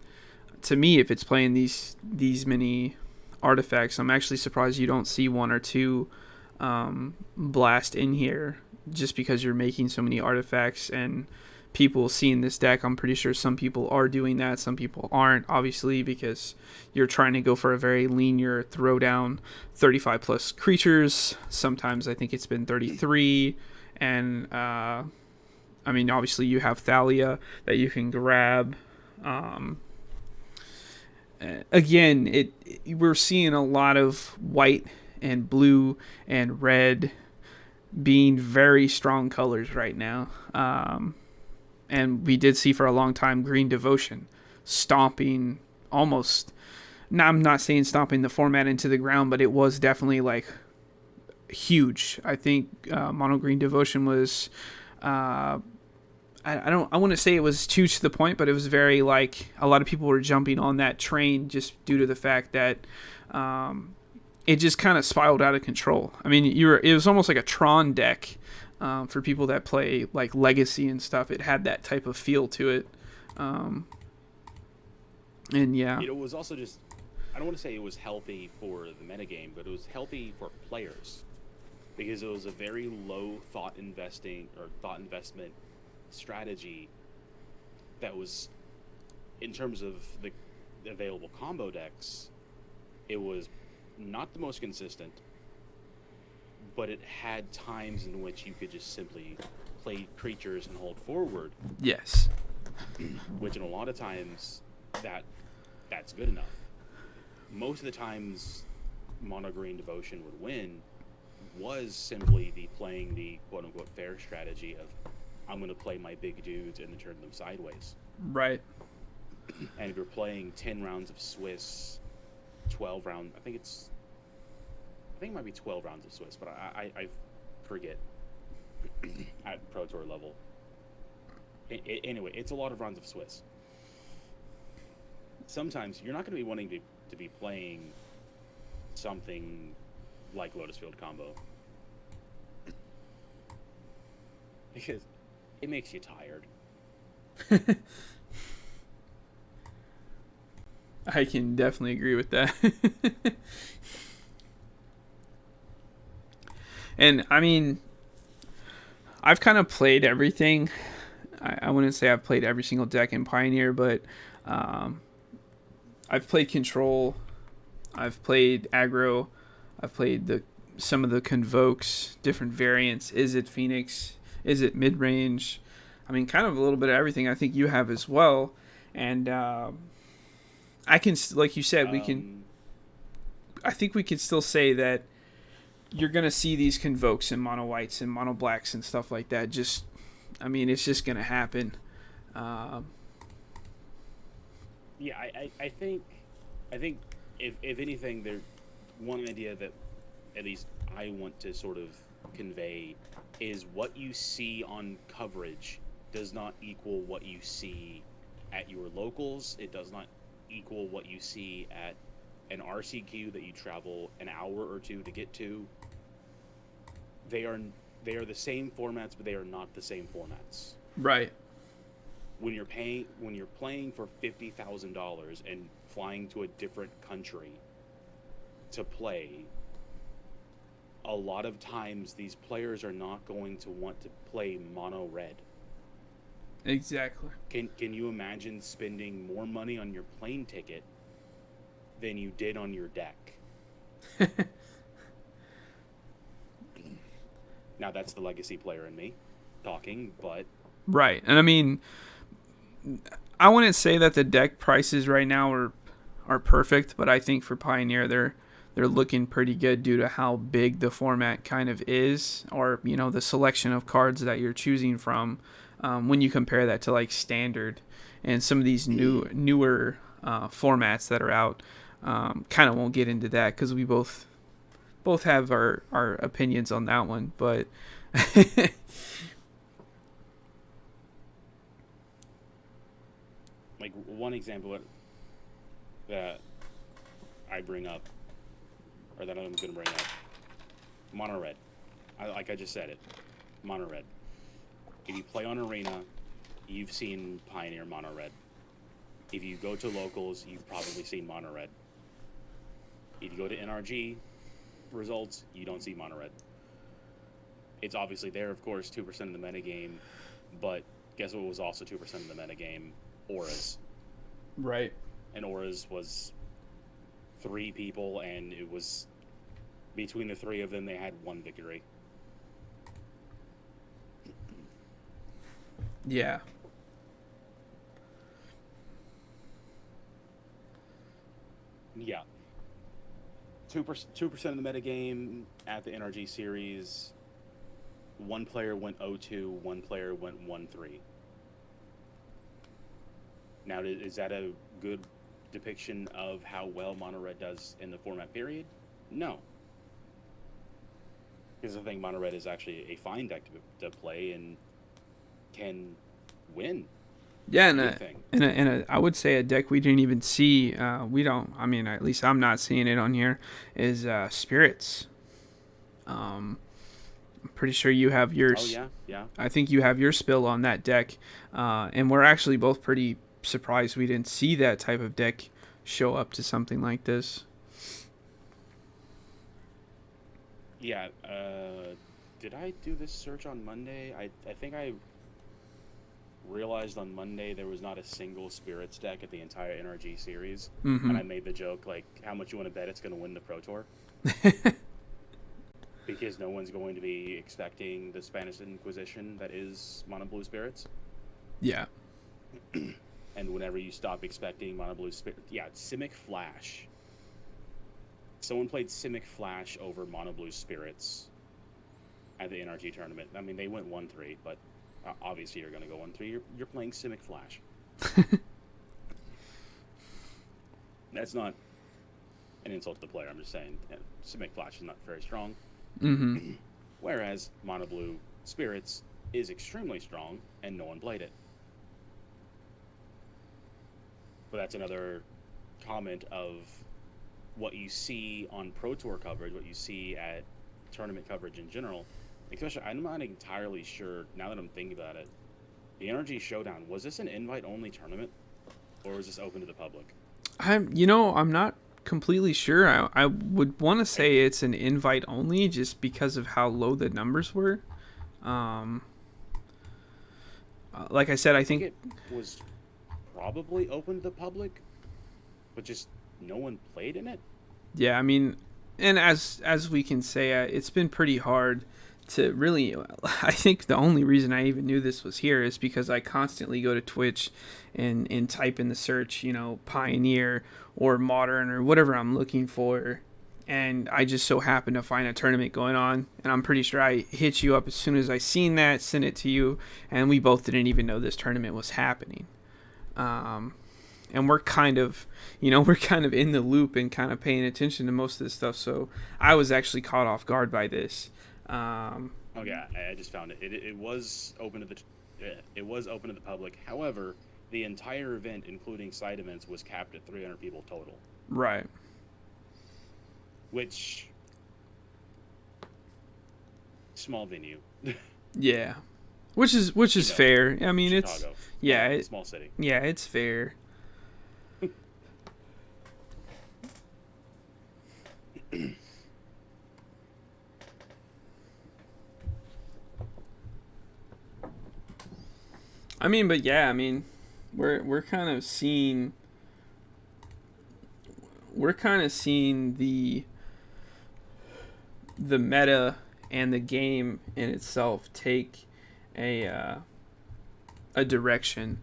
[SPEAKER 1] these many artifacts, I'm actually surprised you don't see 1 or 2 blast in here, just because you're making so many artifacts and people seeing this deck. I'm pretty sure some people are doing that, some people aren't, obviously, because you're trying to go for a very linear throw down 35 plus creatures. Sometimes I think it's been 33, and I mean, obviously you have Thalia that you can grab. Again, we're seeing a lot of white and blue and red being very strong colors right now. And we did see for a long time Green Devotion stomping almost. Now, I'm not saying stomping the format into the ground, but it was definitely like huge. I think Mono Green Devotion was. I don't. I wouldn't say it was huge to the point, but it was very like a lot of people were jumping on that train just due to the fact that it just kind of spiraled out of control. I mean, it was almost like a Tron deck for people that play like Legacy and stuff. It had that type of feel to it, and yeah,
[SPEAKER 2] It was also just, I don't want to say it was healthy for the metagame, but it was healthy for players because it was a very low thought investment strategy that was, in terms of the available combo decks, it was not the most consistent, but it had times in which you could just simply play creatures and hold forward,
[SPEAKER 1] yes,
[SPEAKER 2] which in a lot of times that's good enough. Most of the times Mono Green Devotion would win was simply playing the quote-unquote fair strategy of I'm going to play my big dudes and then turn them sideways.
[SPEAKER 1] right,
[SPEAKER 2] And if you're playing 10 rounds of Swiss, 12 rounds, I think it might be 12 rounds of Swiss, but I forget at Pro Tour level. Anyway, it's a lot of rounds of Swiss. Sometimes you're not going to be wanting to be playing something like Lotus Field Combo because it makes you tired.
[SPEAKER 1] I can definitely agree with that. And I mean, I've kind of played everything. I wouldn't say I've played every single deck in Pioneer, but um, I've played Control, I've played Aggro, I've played some of the Convokes, different variants. Is it Phoenix? Is it mid range? I mean, kind of a little bit of everything. I think you have as well, and I can, like you said, we can. I think we can still say that you're gonna see these Convokes and mono whites and mono blacks and stuff like that. Just, I mean, it's just gonna happen.
[SPEAKER 2] Yeah, I think if anything, there one idea that at least I want to sort of convey is what you see on coverage does not equal what you see at your locals. It does not equal what you see at an RCQ that you travel an hour or two to get to. They are the same formats, but they are not the same formats.
[SPEAKER 1] Right.
[SPEAKER 2] When you're playing for $50,000 and flying to a different country to play, a lot of times these players are not going to want to play mono red.
[SPEAKER 1] Exactly.
[SPEAKER 2] Can you imagine spending more money on your plane ticket than you did on your deck? Now that's the legacy player in me talking, but
[SPEAKER 1] right. And I mean, I wouldn't say that the deck prices right now are perfect, but I think for Pioneer they're looking pretty good due to how big the format kind of is, or the selection of cards that you're choosing from. When you compare that to like Standard and some of these newer formats that are out, kind of won't get into that because we both have our opinions on that one, but
[SPEAKER 2] like one example that I bring up, or that I'm going to bring up, mono red. Like I just said it, mono red. If you play on Arena, you've seen Pioneer mono red. If you go to locals, you've probably seen mono red. If you go to NRG results, you don't see mono red. It's obviously there, of course, 2% of the metagame, but guess what was also 2% of the metagame? Auras.
[SPEAKER 1] right.
[SPEAKER 2] And Auras was 3 people, and it was between the 3 of them, they had 1 victory.
[SPEAKER 1] Yeah.
[SPEAKER 2] Yeah. 2% of the metagame at the NRG series. 1 player went 0-2, 1 player went 1-3. Now, is that a good depiction of how well Mono Red does in the format period? No. Because I think Mono Red is actually a fine deck to play and can win
[SPEAKER 1] Yeah,
[SPEAKER 2] anything.
[SPEAKER 1] I would say a deck we didn't even see. We don't. I mean, at least I'm not seeing it on here. Is spirits. I'm pretty sure you have
[SPEAKER 2] Oh
[SPEAKER 1] yours.
[SPEAKER 2] yeah, yeah.
[SPEAKER 1] I think you have your spill on that deck, and we're actually both pretty surprised we didn't see that type of deck show up to something like this.
[SPEAKER 2] Yeah, did I do this search on Monday? I think I realized on Monday there was not a single Spirits deck at the entire NRG series.
[SPEAKER 1] Mm-hmm.
[SPEAKER 2] And I made the joke, like, how much you want to bet it's going to win the Pro Tour? Because no one's going to be expecting the Spanish Inquisition that is Mono Blue Spirits.
[SPEAKER 1] Yeah.
[SPEAKER 2] And whenever you stop expecting Mono Blue Spirits... Yeah, Simic Flash. Someone played Simic Flash over Mono Blue Spirits at the NRG tournament. I mean, they went 1-3, but obviously you're going to go 1-3. You're playing Simic Flash. That's not an insult to the player. I'm just saying Simic Flash is not very strong.
[SPEAKER 1] Mm-hmm.
[SPEAKER 2] Whereas Mono Blue Spirits is extremely strong, and no one played it. But that's another comment of what you see on Pro Tour coverage, what you see at tournament coverage in general. Especially, I'm not entirely sure, now that I'm thinking about it, the NRG Showdown, was this an invite-only tournament? Or was this open to the public?
[SPEAKER 1] I'm not completely sure. I would want to say it's an invite only just because of how low the numbers were. Like I said, I think
[SPEAKER 2] it was probably open to the public, but just no one played in it.
[SPEAKER 1] Yeah, I mean, and as we can say, it's been pretty hard to really. I think the only reason I even knew this was here is because I constantly go to Twitch and type in the search, Pioneer or Modern or whatever I'm looking for, and I just so happen to find a tournament going on, and I'm pretty sure I hit you up as soon as I seen that, sent it to you, and we both didn't even know this tournament was happening. And we're kind of in the loop and kind of paying attention to most of this stuff. So I was actually caught off guard by this.
[SPEAKER 2] Oh yeah, I just found it. It was open to the public. However, the entire event, including side events, was capped at 300 people total.
[SPEAKER 1] Right.
[SPEAKER 2] Which small venue.
[SPEAKER 1] Yeah. Which is fair. I mean,
[SPEAKER 2] Chicago. Small city.
[SPEAKER 1] Yeah, it's fair. I mean, but yeah, I mean, we're kind of seeing the meta and the game in itself take a direction,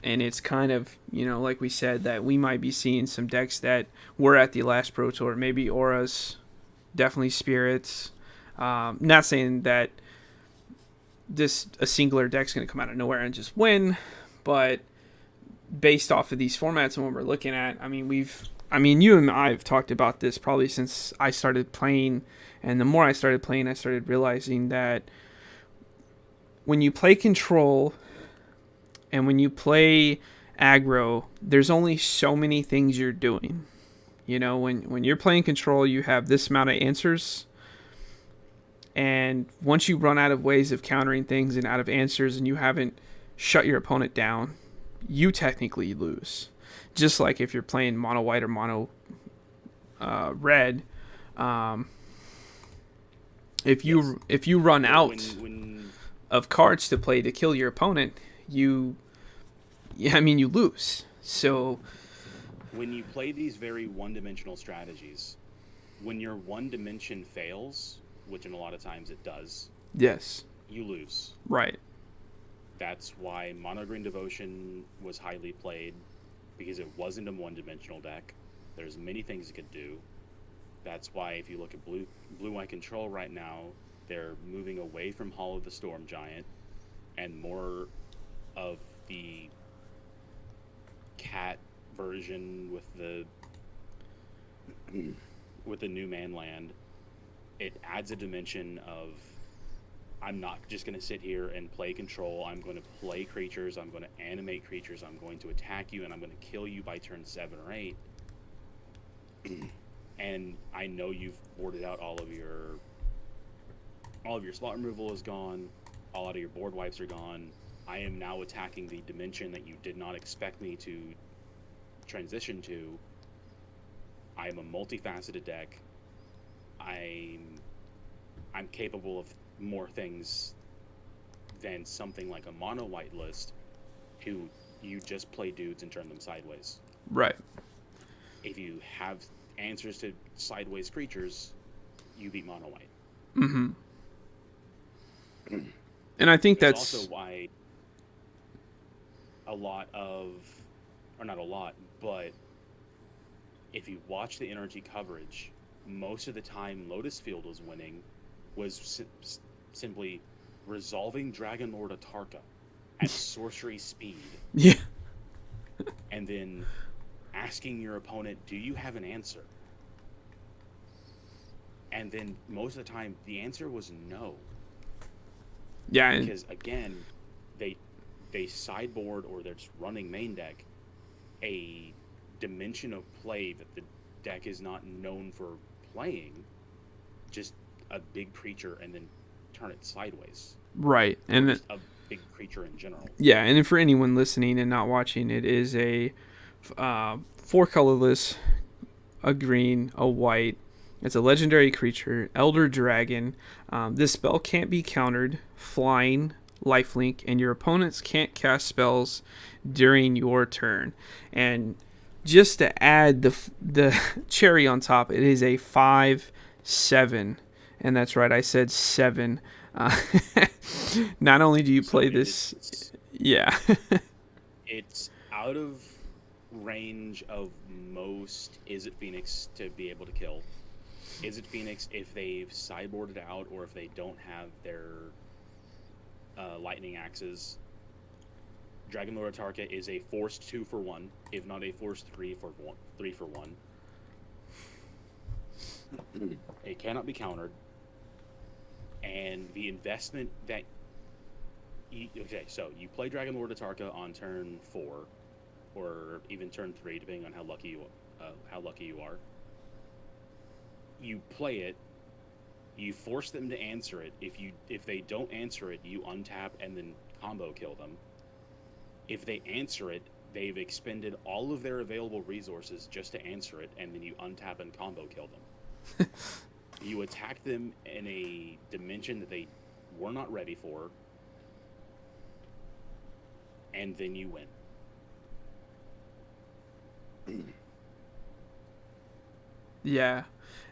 [SPEAKER 1] and it's kind of, like we said, that we might be seeing some decks that were at the last Pro Tour, maybe auras, definitely spirits. Not saying that a singular deck's going to come out of nowhere and just win, but based off of these formats and what we're looking at, I mean, you and I have talked about this probably since I started playing, and the more I started playing, I started realizing that when you play control and when you play aggro, there's only so many things you're doing. When you're playing control, you have this amount of answers, and once you run out of ways of countering things and out of answers and you haven't shut your opponent down, you technically lose. Just like if you're playing mono white or mono red, if you run out of cards to play to kill your opponent, you lose. So
[SPEAKER 2] when you play these very one-dimensional strategies, when your one dimension fails, which in a lot of times it does,
[SPEAKER 1] yes,
[SPEAKER 2] you lose.
[SPEAKER 1] Right.
[SPEAKER 2] That's why Mono Green Devotion was highly played, because it wasn't a one-dimensional deck. There's many things it could do. That's why if you look at Blue-White Control right now, they're moving away from Hall of the Storm Giant and more of the cat version with the new man land, it adds a dimension of, I'm not just going to sit here and play control. I'm going to play creatures. I'm going to animate creatures. I'm going to attack you, and I'm going to kill you by turn 7 or 8. And I know you've boarded out all of your spot removal is gone. All of your board wipes are gone. I am now attacking the dimension that you did not expect me to transition to. I am a multifaceted deck. I'm capable of more things than something like a mono white list, who you just play dudes and turn them sideways.
[SPEAKER 1] Right.
[SPEAKER 2] If you have answers to sideways creatures, you beat mono white.
[SPEAKER 1] Mm-hmm. And I think that's
[SPEAKER 2] also why a lot of, or not a lot, but if you watch the energy coverage, most of the time Lotus Field was winning was simply resolving Dragon Lord Atarka at sorcery speed.
[SPEAKER 1] Yeah.
[SPEAKER 2] And then asking your opponent, do you have an answer? And then most of the time, the answer was no.
[SPEAKER 1] Yeah.
[SPEAKER 2] Because, again, they sideboard, or they're just running main deck, a dimension of play that the deck is not known for playing, just a big creature and then turn it sideways.
[SPEAKER 1] Right. And
[SPEAKER 2] just a big creature in general.
[SPEAKER 1] Yeah, and for anyone listening and not watching, it is a 4 colorless, a green, a white. It's a legendary creature, Elder Dragon. This spell can't be countered, flying, lifelink, and your opponents can't cast spells during your turn. And just to add the cherry on top, it is a 5/7, and that's right, I said 7. Not only do you play this, yeah,
[SPEAKER 2] it's out of range of most Is It Phoenix to be able to kill. Is It Phoenix if they've sideboarded out, or if they don't have their lightning axes. Dragon Lord Atarka is a forced 2 for 1, if not a forced 3 for 1. It cannot be countered, and the investment that so you play Dragon Lord Atarka on turn 4, or even turn 3, depending on how lucky you are. You play it. You force them to answer it. If they don't answer it, you untap and then combo kill them. If they answer it, they've expended all of their available resources just to answer it, and then you untap and combo kill them. You attack them in a dimension that they were not ready for, and then you win.
[SPEAKER 1] Yeah,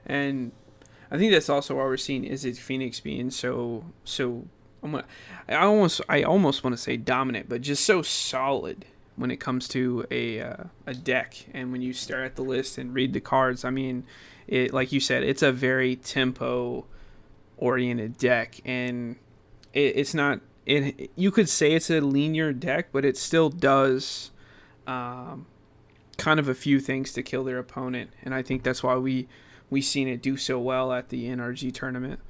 [SPEAKER 1] and I think that's also why we're seeing Is It Phoenix being so. I almost want to say dominant, but just so solid when it comes to a deck. And when you stare at the list and read the cards, I mean, it, like you said, it's a very tempo oriented deck, and it's not. You could say it's a linear deck, but it still does kind of a few things to kill their opponent, and I think that's why we seen it do so well at the NRG tournament.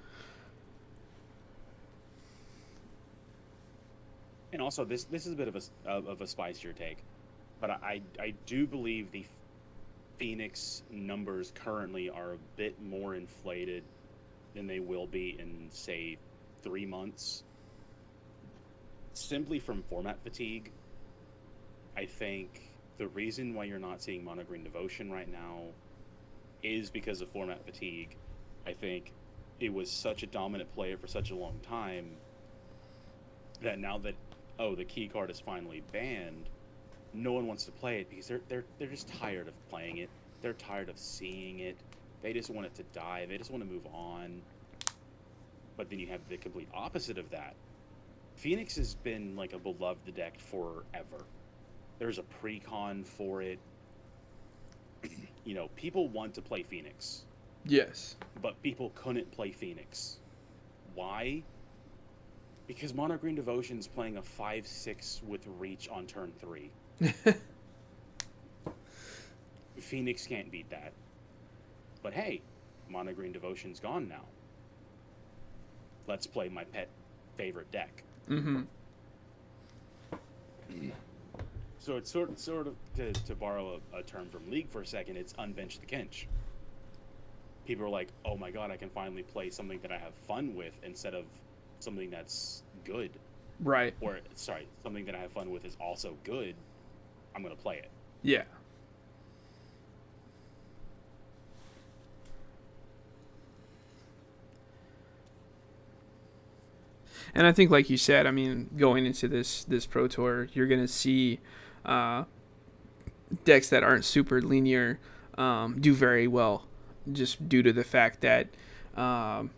[SPEAKER 2] And also, this is a bit of a spicier take, but I do believe the Phoenix numbers currently are a bit more inflated than they will be in, say, 3 months. Simply from format fatigue. I think the reason why you're not seeing Mono Green Devotion right now is because of format fatigue. I think it was such a dominant player for such a long time that now that the key card is finally banned, no one wants to play it because they're just tired of playing it. They're tired of seeing it. They just want it to die. They just want to move on. But then you have the complete opposite of that. Phoenix has been like a beloved deck forever. There's a pre-con for it. People want to play Phoenix.
[SPEAKER 1] Yes.
[SPEAKER 2] But people couldn't play Phoenix. Why? Because Mono Green Devotion's playing a 5/6 with reach on turn 3. Phoenix can't beat that. But hey, Mono Green Devotion's gone now. Let's play my pet favorite deck.
[SPEAKER 1] Mm-hmm.
[SPEAKER 2] So it's sort of to borrow a term from League for a second, it's unbench the Kinch. People are like, oh my god, I can finally play something that I have fun with instead of something that's good.
[SPEAKER 1] Right.
[SPEAKER 2] Or, sorry, something that I have fun with is also good. I'm going to play it.
[SPEAKER 1] Yeah. And I think, like you said, I mean, going into this Pro Tour, you're gonna see decks that aren't super linear do very well, just due to the fact that um,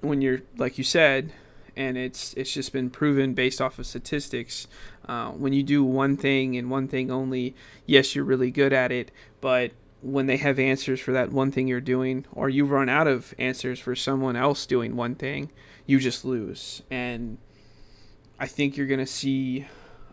[SPEAKER 1] when you're, like you said, and it's just been proven based off of statistics. When you do one thing and one thing only, yes, you're really good at it, but when they have answers for that one thing you're doing, or you run out of answers for someone else doing one thing, you just lose. And I think you're going to see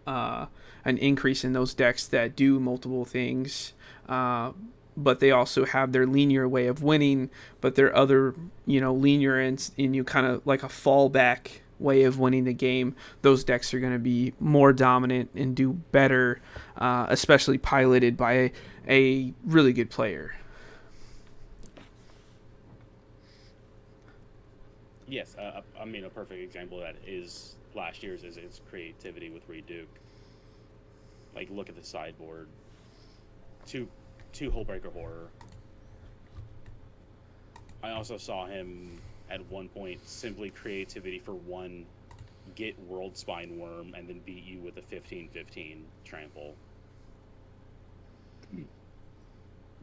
[SPEAKER 1] an increase in those decks that do multiple things, but they also have their linear way of winning, but their other, linear and you kind of like a fallback way of winning the game. Those decks are going to be more dominant and do better, especially piloted by a really good player.
[SPEAKER 2] Yes, I mean, a perfect example of that is last year's is its creativity with Reduke. Like, look at the sideboard. Two Hullbreaker Horror. I also saw him at one point simply creativity for one, get World Spine Worm, and then beat you with a 15/15 trample.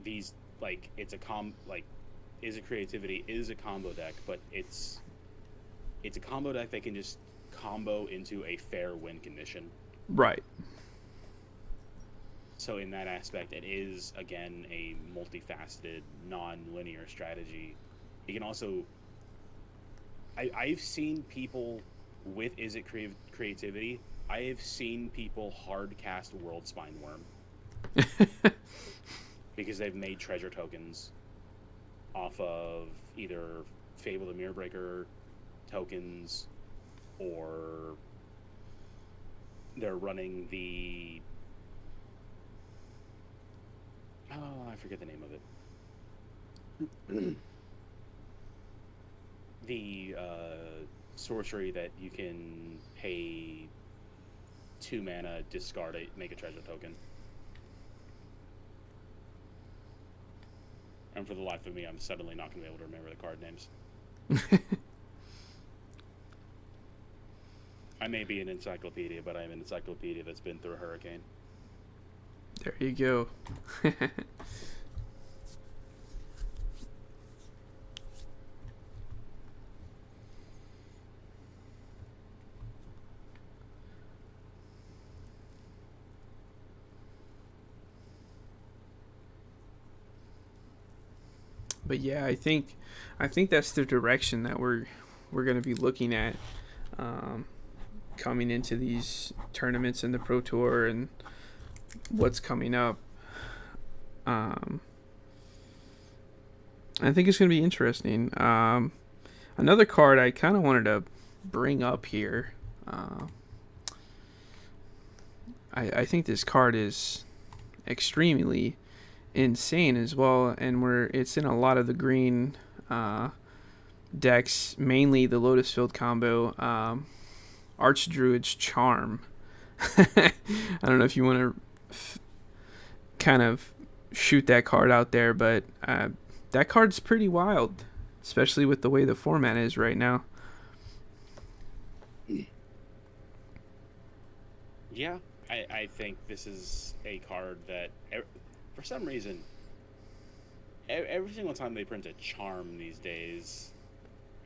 [SPEAKER 2] These, like, it's a is a creativity, is a combo deck, but it's a combo deck that can just combo into a fair win condition.
[SPEAKER 1] Right.
[SPEAKER 2] So in that aspect, it is, again, a multifaceted, non-linear strategy. You can also... I've seen people with Is It Creativity, I have seen people hard cast World Spine Worm. Because they've made treasure tokens off of either Fable the Mirrorbreaker tokens, or they're running the... Oh, I forget the name of it. The sorcery that you can pay 2 mana, discard it, make a treasure token. And for the life of me, I'm suddenly not going to be able to remember the card names. I may be an encyclopedia, but I'm an encyclopedia that's been through a hurricane.
[SPEAKER 1] There you go. But yeah, I think that's the direction that we're going to be looking at coming into these tournaments in the Pro Tour and what's coming up. I think it's going to be interesting. Another card I kind of wanted to bring up here. I think this card is extremely insane as well, and it's in a lot of the green decks, mainly the Lotus Field combo. Archdruid's Charm. I don't know if you want to kind of shoot that card out there, but that card's pretty wild, especially with the way the format is right now.
[SPEAKER 2] Yeah, I think this is a card that, for some reason, every single time they print a Charm these days,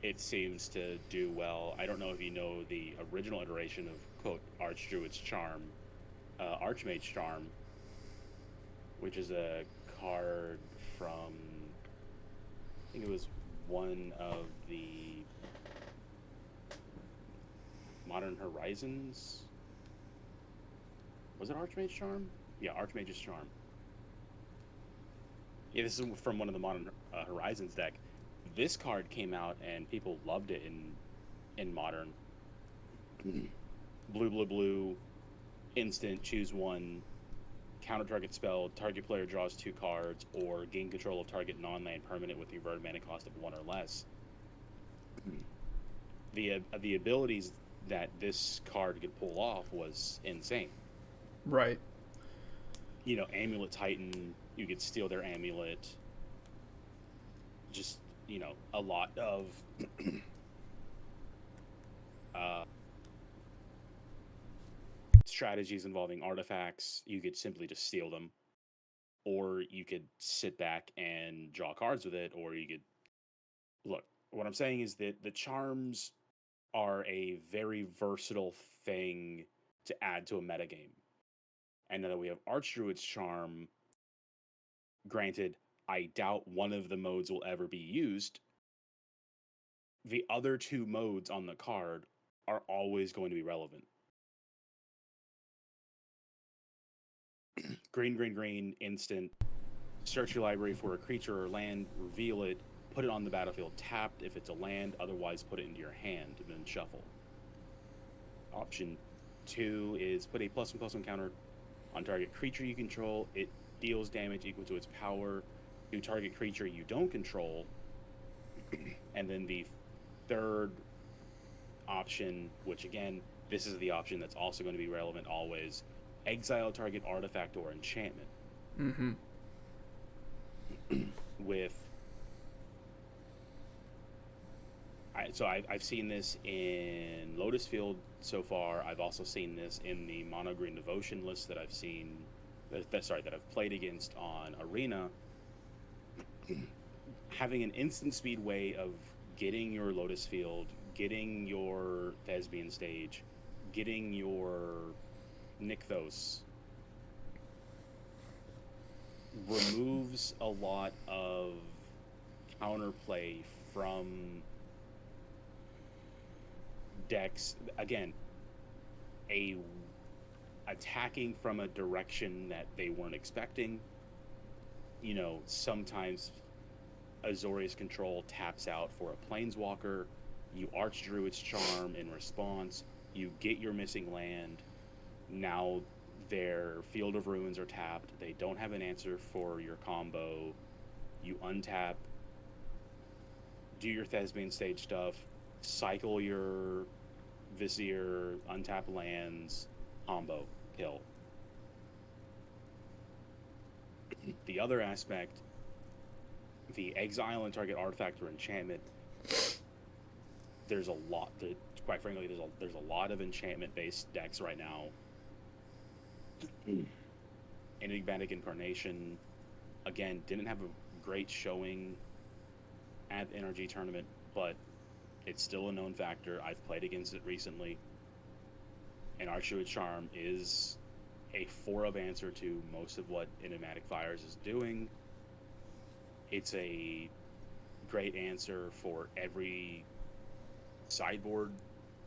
[SPEAKER 2] it seems to do well. I don't know if you know the original iteration of, quote, Archdruid's Charm, Archmage's Charm, which is a card from, I think it was one of the Modern Horizons. Was it Archmage's Charm? Yeah, Archmage's Charm. Yeah, this is from one of the Modern Horizons deck. This card came out and people loved it in Modern. Blue, blue, blue, instant, choose one, counter target spell, target player draws 2 cards, or gain control of target non-land permanent with the reverted mana cost of 1 or less. The abilities that this card could pull off was insane.
[SPEAKER 1] Right.
[SPEAKER 2] You know, Amulet Titan, you could steal their amulet. Just, you know, a lot of uh, strategies involving artifacts. You could simply just steal them, or you could sit back and draw cards with it, or you could look. What I'm saying is that the charms are a very versatile thing to add to a metagame. And now that we have Archdruid's Charm, granted, I doubt one of the modes will ever be used. The other 2 modes on the card are always going to be relevant. Green, green, green, instant. Search your library for a creature or land, reveal it, put it on the battlefield tapped if it's a land, otherwise put it into your hand and then shuffle. Option 2 is put a +1/+1 counter on target creature you control. It deals damage equal to its power to target creature you don't control. And then the third option, which again, this is the option that's also going to be relevant always, exile target artifact or enchantment.
[SPEAKER 1] Mm-hmm.
[SPEAKER 2] I've seen this in Lotus Field so far. I've also seen this in the Mono Green Devotion list that I've seen, that I've played against on Arena. Having an instant speed way of getting your Lotus Field, getting your Thespian Stage, getting your Nykthos removes a lot of counterplay from decks. Again, attacking from a direction that they weren't expecting. You know, sometimes Azorius Control taps out for a Planeswalker. You Archdruid's Charm in response. You get your missing land. Now their Field of Ruins are tapped. They don't have an answer for your combo. You untap, do your Thespian Stage stuff, cycle your Vizier, untap lands, combo, kill. The other aspect, the exile and target artifact or enchantment, there's a lot. Quite frankly, there's a lot of enchantment-based decks right now. Enigmatic Incarnation, again, didn't have a great showing at the NRG tournament, but it's still a known factor. I've played against it recently. And Archdruid's Charm is a 4-of answer to most of what Enigmatic Fires is doing. It's a great answer for every sideboard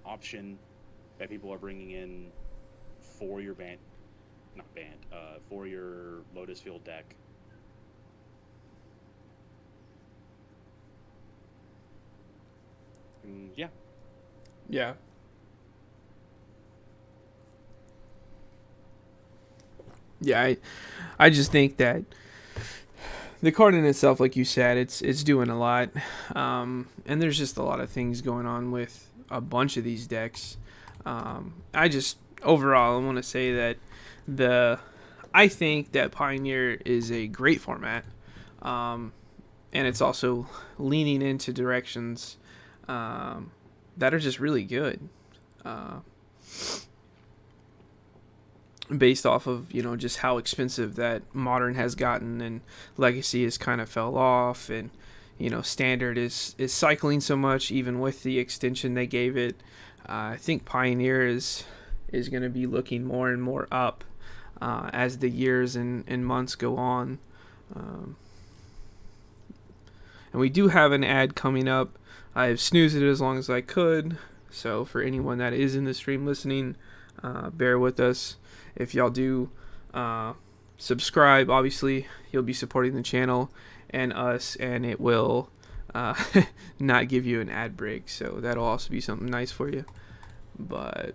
[SPEAKER 2] option that people are bringing in for your for your Lotus Field deck. Yeah.
[SPEAKER 1] Yeah. Yeah, I just think that the card in itself, like you said, it's doing a lot, and there's just a lot of things going on with a bunch of these decks. I just overall I want to say that I think that Pioneer is a great format, and it's also leaning into directions that are just really good. Based off of, you know, just how expensive that Modern has gotten, and Legacy has kind of fell off, and, you know, Standard is cycling so much even with the extension they gave it. I think Pioneer is going to be looking more and more up as the years and months go on. And we do have an ad coming up. I've snoozed it as long as I could, so for anyone that is in the stream listening, bear with us. If y'all do subscribe. Obviously, you'll be supporting the channel and us, and it will uh, not give you an ad break. So that'll also be something nice for you. But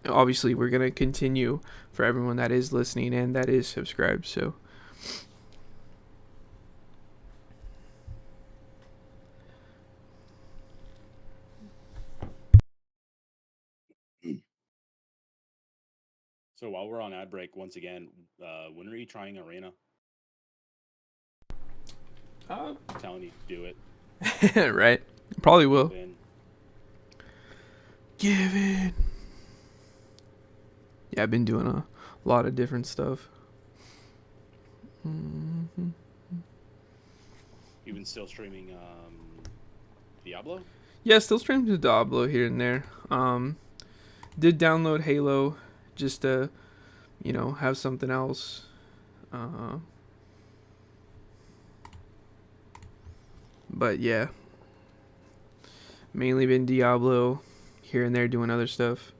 [SPEAKER 1] obviously, we're going to continue for everyone that is listening and that is subscribed. So
[SPEAKER 2] So while we're on ad break, once again, when are you trying Arena? I'm telling you to do it.
[SPEAKER 1] right, probably will.
[SPEAKER 2] Then
[SPEAKER 1] Give it. Yeah, I've been doing a lot of different stuff. Mm-hmm.
[SPEAKER 2] you've been still streaming Diablo?
[SPEAKER 1] Yeah, still stream to Diablo here and there. Did download Halo just to, have something else. But yeah, mainly been Diablo here and there doing other stuff.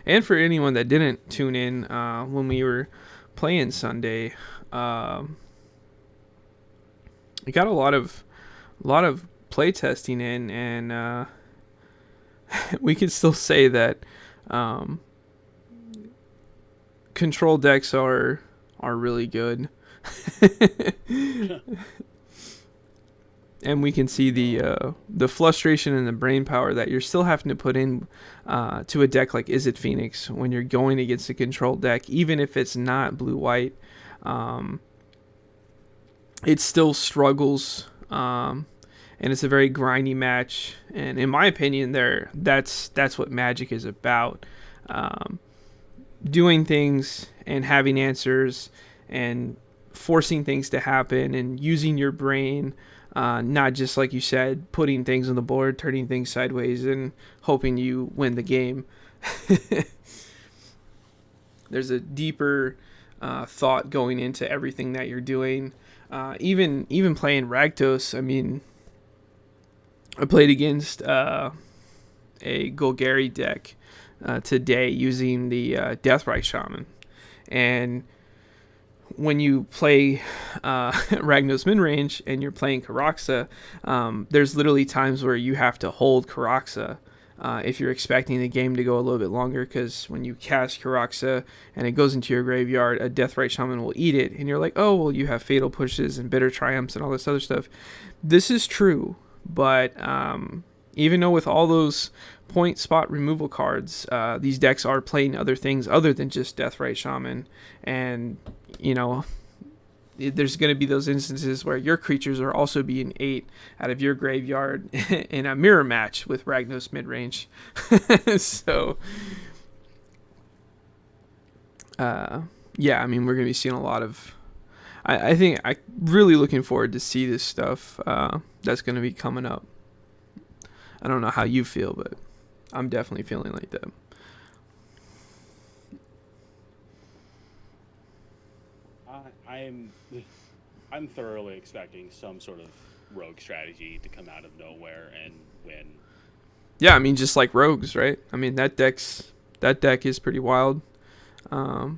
[SPEAKER 1] And for anyone that didn't tune in when we were playing Sunday, we got a lot of play testing in, and we can still say that control decks are really good. And we can see the frustration and the brain power that you're still having to put in to a deck like Is It Phoenix when you're going against a control deck, even if it's not blue-white. It still struggles, and it's a very grindy match. And in my opinion, that's what Magic is about. Doing things and having answers and forcing things to happen and using your brain. Not just, like you said, putting things on the board, turning things sideways, and hoping you win the game. There's a deeper thought going into everything that you're doing. Even playing Rakdos, I mean, I played against a Golgari deck today using the Deathrite Shaman. And when you play Ragnos Midrange and you're playing Karaxa, there's literally times where you have to hold Karaxa if you're expecting the game to go a little bit longer, because when you cast Karaxa and it goes into your graveyard, a Deathrite Shaman will eat it, and you're like, oh, well, you have Fatal Pushes and Bitter Triumphs and all this other stuff. This is true, but even though with all those point spot removal cards, these decks are playing other things other than just Deathrite Shaman, and there's going to be those instances where your creatures are also being ate out of your graveyard in a mirror match with Ragnos Midrange. So, yeah, I mean, we're going to be seeing a lot of... I think I'm really looking forward to see this stuff that's going to be coming up. I don't know how you feel, but I'm definitely feeling like that.
[SPEAKER 2] I'm thoroughly expecting some sort of rogue strategy to come out of nowhere and win.
[SPEAKER 1] Yeah, I mean, just like rogues, right? I mean, that deck is pretty wild.
[SPEAKER 2] I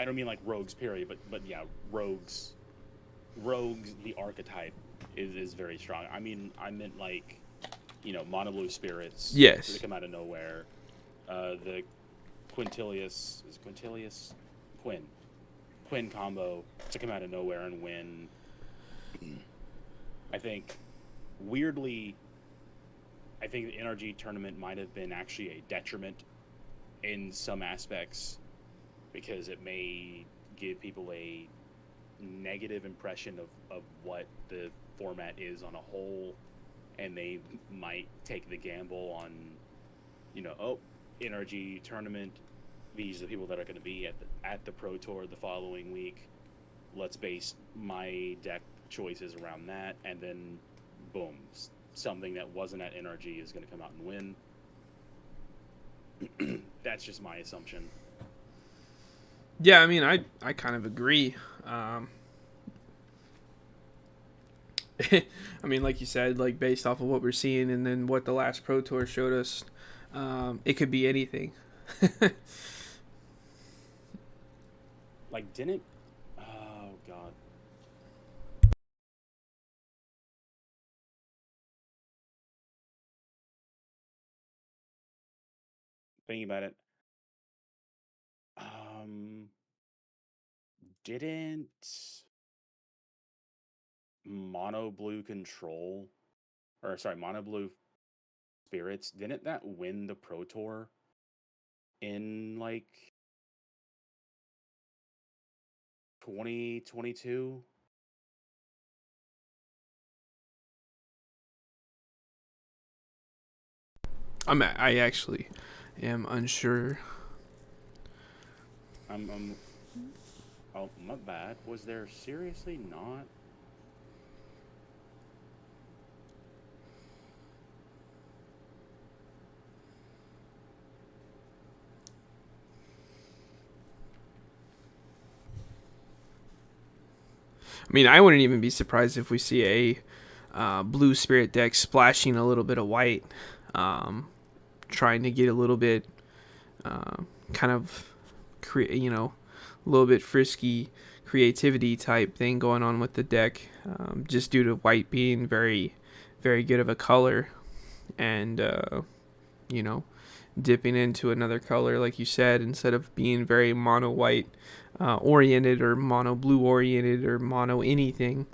[SPEAKER 2] don't mean like rogues, period, but yeah, rogues. Rogues, the archetype is very strong. I mean, I meant like, mono blue spirits.
[SPEAKER 1] Yes.
[SPEAKER 2] To come out of nowhere. The Quintilius is Quintilius Quinn combo to come out of nowhere and win. I think, weirdly, the NRG tournament might have been actually a detriment in some aspects, because it may give people a negative impression of what the format is on a whole, and they might take the gamble on, NRG tournament, these are the people that are going to be at the Pro Tour the following week. Let's base my deck choices around that, and then boom, something that wasn't at NRG is going to come out and win. That's just my assumption.
[SPEAKER 1] Yeah, I mean, I kind of agree. I mean, like you said, like based off of what we're seeing and then what the last Pro Tour showed us, it could be anything.
[SPEAKER 2] Like, didn't. Oh, God. Thinking about it. Um, didn't Mono Blue Control, or sorry, Mono Blue Spirits, didn't that win the Pro Tour in like 2022?
[SPEAKER 1] I actually am unsure.
[SPEAKER 2] I'm oh, my bad. Was there seriously not?
[SPEAKER 1] I mean, I wouldn't even be surprised if we see a blue spirit deck splashing a little bit of white, trying to get a little bit kind of a little bit frisky creativity type thing going on with the deck, just due to white being very, very good of a color, and you know, dipping into another color, like you said, instead of being very mono white oriented or mono blue oriented or mono anything.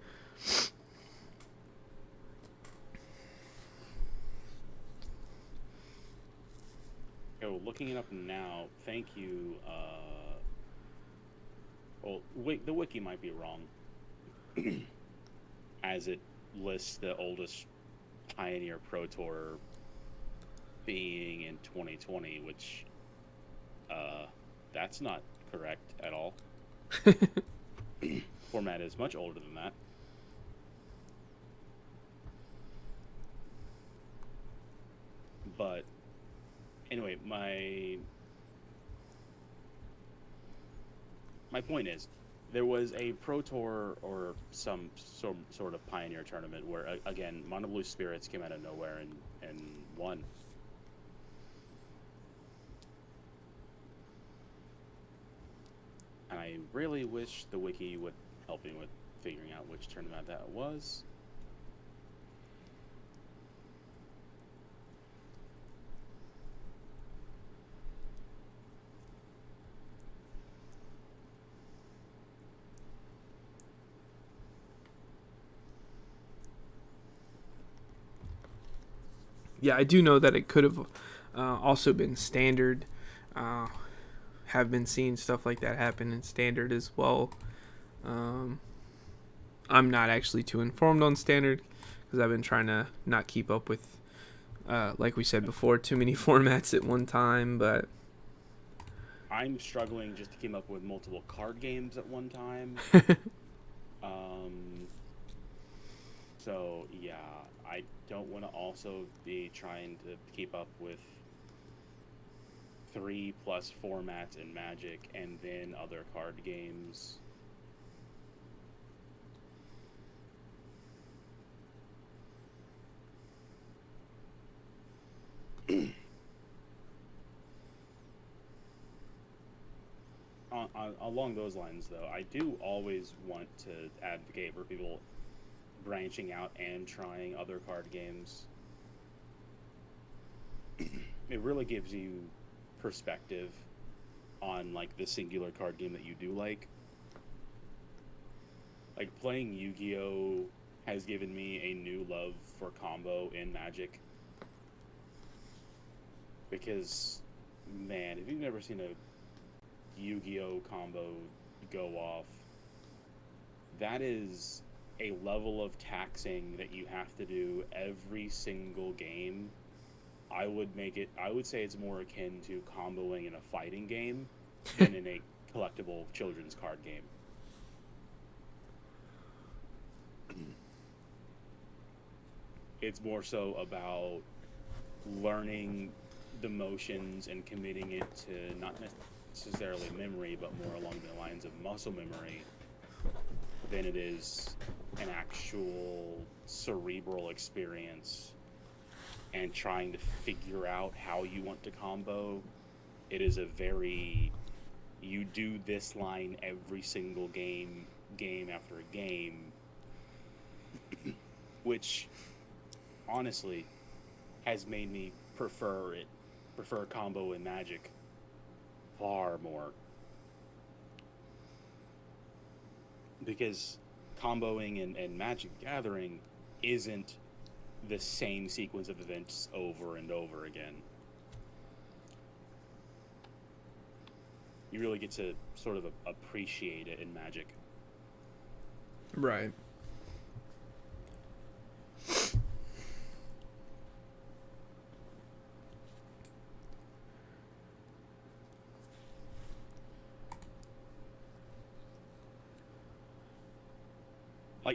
[SPEAKER 2] Oh, looking it up now. Thank you. Well, the wiki might be wrong, as it lists the oldest Pioneer Pro Tour being in 2020, which that's not correct at all. Format is much older than that. But anyway, my point is, there was a Pro Tour or some sort of Pioneer tournament where, again, Mono Blue Spirits came out of nowhere and won. And I really wish the wiki would help me with figuring out which tournament that was.
[SPEAKER 1] Yeah, I do know that it could have also been standard. Uh, have been seeing stuff like that happen in standard as well. Um, I'm not actually too informed on standard because I've been trying to not keep up with, like we said before, too many formats at one time. But
[SPEAKER 2] I'm struggling just to keep up with multiple card games at one time. Um, so yeah, I don't want to also be trying to keep up with 3+ formats in Magic and then other card games. Along those lines, though, I do always want to advocate for people branching out and trying other card games. It really gives you perspective on like the singular card game that you do like. Like playing Yu-Gi-Oh has given me a new love for combo in Magic. Because man, if you've never seen a Yu-Gi-Oh combo go off, that is a level of taxing that you have to do every single game. I would say it's more akin to comboing in a fighting game than in a collectible children's card game. It's more so about learning the motions and committing it to not necessarily memory, but more along the lines of muscle memory, than it is an actual cerebral experience and trying to figure out how you want to combo. It is a very, you do this line every single game after game, which honestly has made me prefer combo in Magic far more, because comboing and Magic Gathering isn't the same sequence of events over and over again. You really get to sort of appreciate it in Magic.
[SPEAKER 1] Right.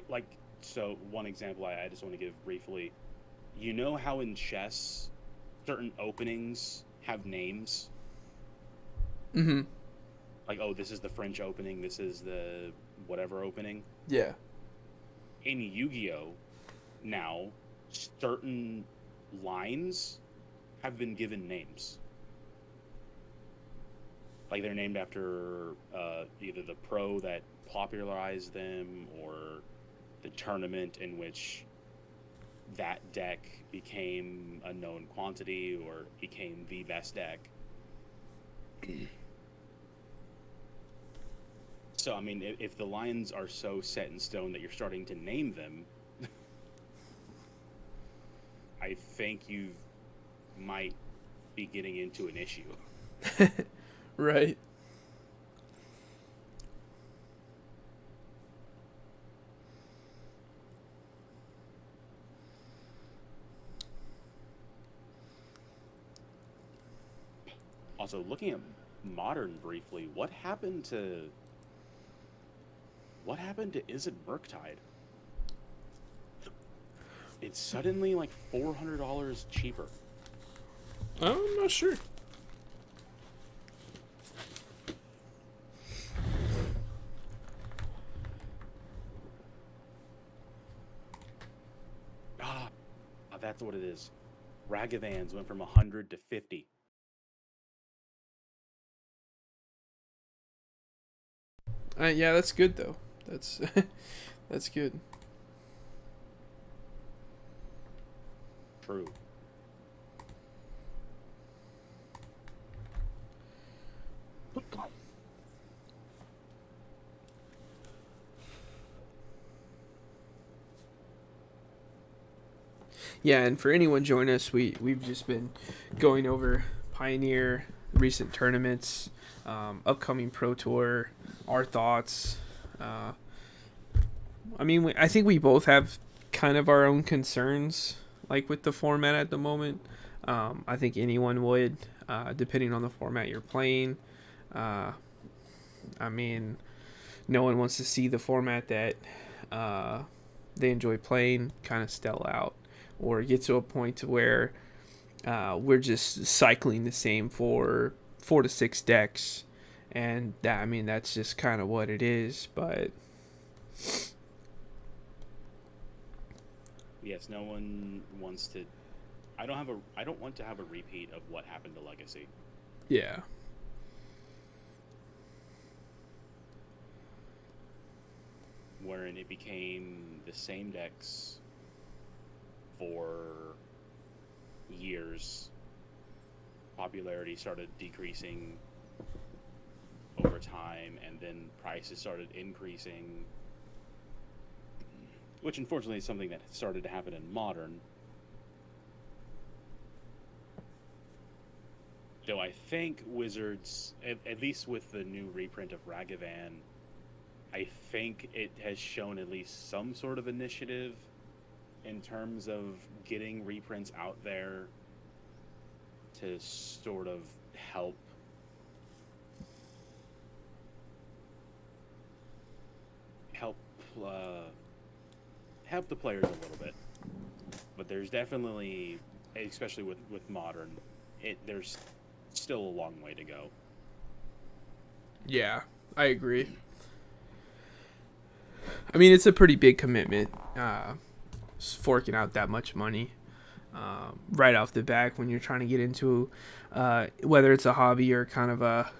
[SPEAKER 2] Like so one example I just want to give briefly. You know how in chess certain openings have names?
[SPEAKER 1] Mm-hmm.
[SPEAKER 2] Like, oh, this is the French opening, this is the whatever opening.
[SPEAKER 1] Yeah.
[SPEAKER 2] In Yu-Gi-Oh! Now, certain lines have been given names. Like, they're named after either the pro that popularized them or the tournament in which that deck became a known quantity or became the best deck. So, I mean, if the lines are so set in stone that you're starting to name them, I think you might be getting into an issue.
[SPEAKER 1] Right.
[SPEAKER 2] Also, looking at Modern briefly, what happened to Izzet Murktide? It's suddenly like $400 cheaper.
[SPEAKER 1] I'm not sure.
[SPEAKER 2] Ah, that's what it is. Ragavans went from 100 to 50.
[SPEAKER 1] Yeah, that's good though. That's that's good.
[SPEAKER 2] True.
[SPEAKER 1] Yeah, and for anyone joining us, we've just been going over Pioneer, recent tournaments, upcoming Pro Tour, our thoughts. I mean, I think we both have kind of our own concerns, like with the format at the moment. I think anyone would, depending on the format you're playing. Uh, I mean, no one wants to see the format that they enjoy playing kind of stall out or get to a point to where we're just cycling the same for 4 to 6 decks, and that, I mean, that's just kind of what it is. But
[SPEAKER 2] Yes, no one wants to. I don't want to have a repeat of what happened to Legacy.
[SPEAKER 1] yeah,
[SPEAKER 2] Wherein it became the same decks for years. Popularity started decreasing over time, and then prices started increasing, which unfortunately is something that started to happen in Modern. Though I think Wizards, at least with the new reprint of Ragavan, I think it has shown at least some sort of initiative in terms of getting reprints out there to sort of help help help the players a little bit. But there's definitely, especially with Modern, there's still a long way to go.
[SPEAKER 1] yeah, I agree. I mean, it's a pretty big commitment, forking out that much money right off the back when you're trying to get into whether it's a hobby or kind of a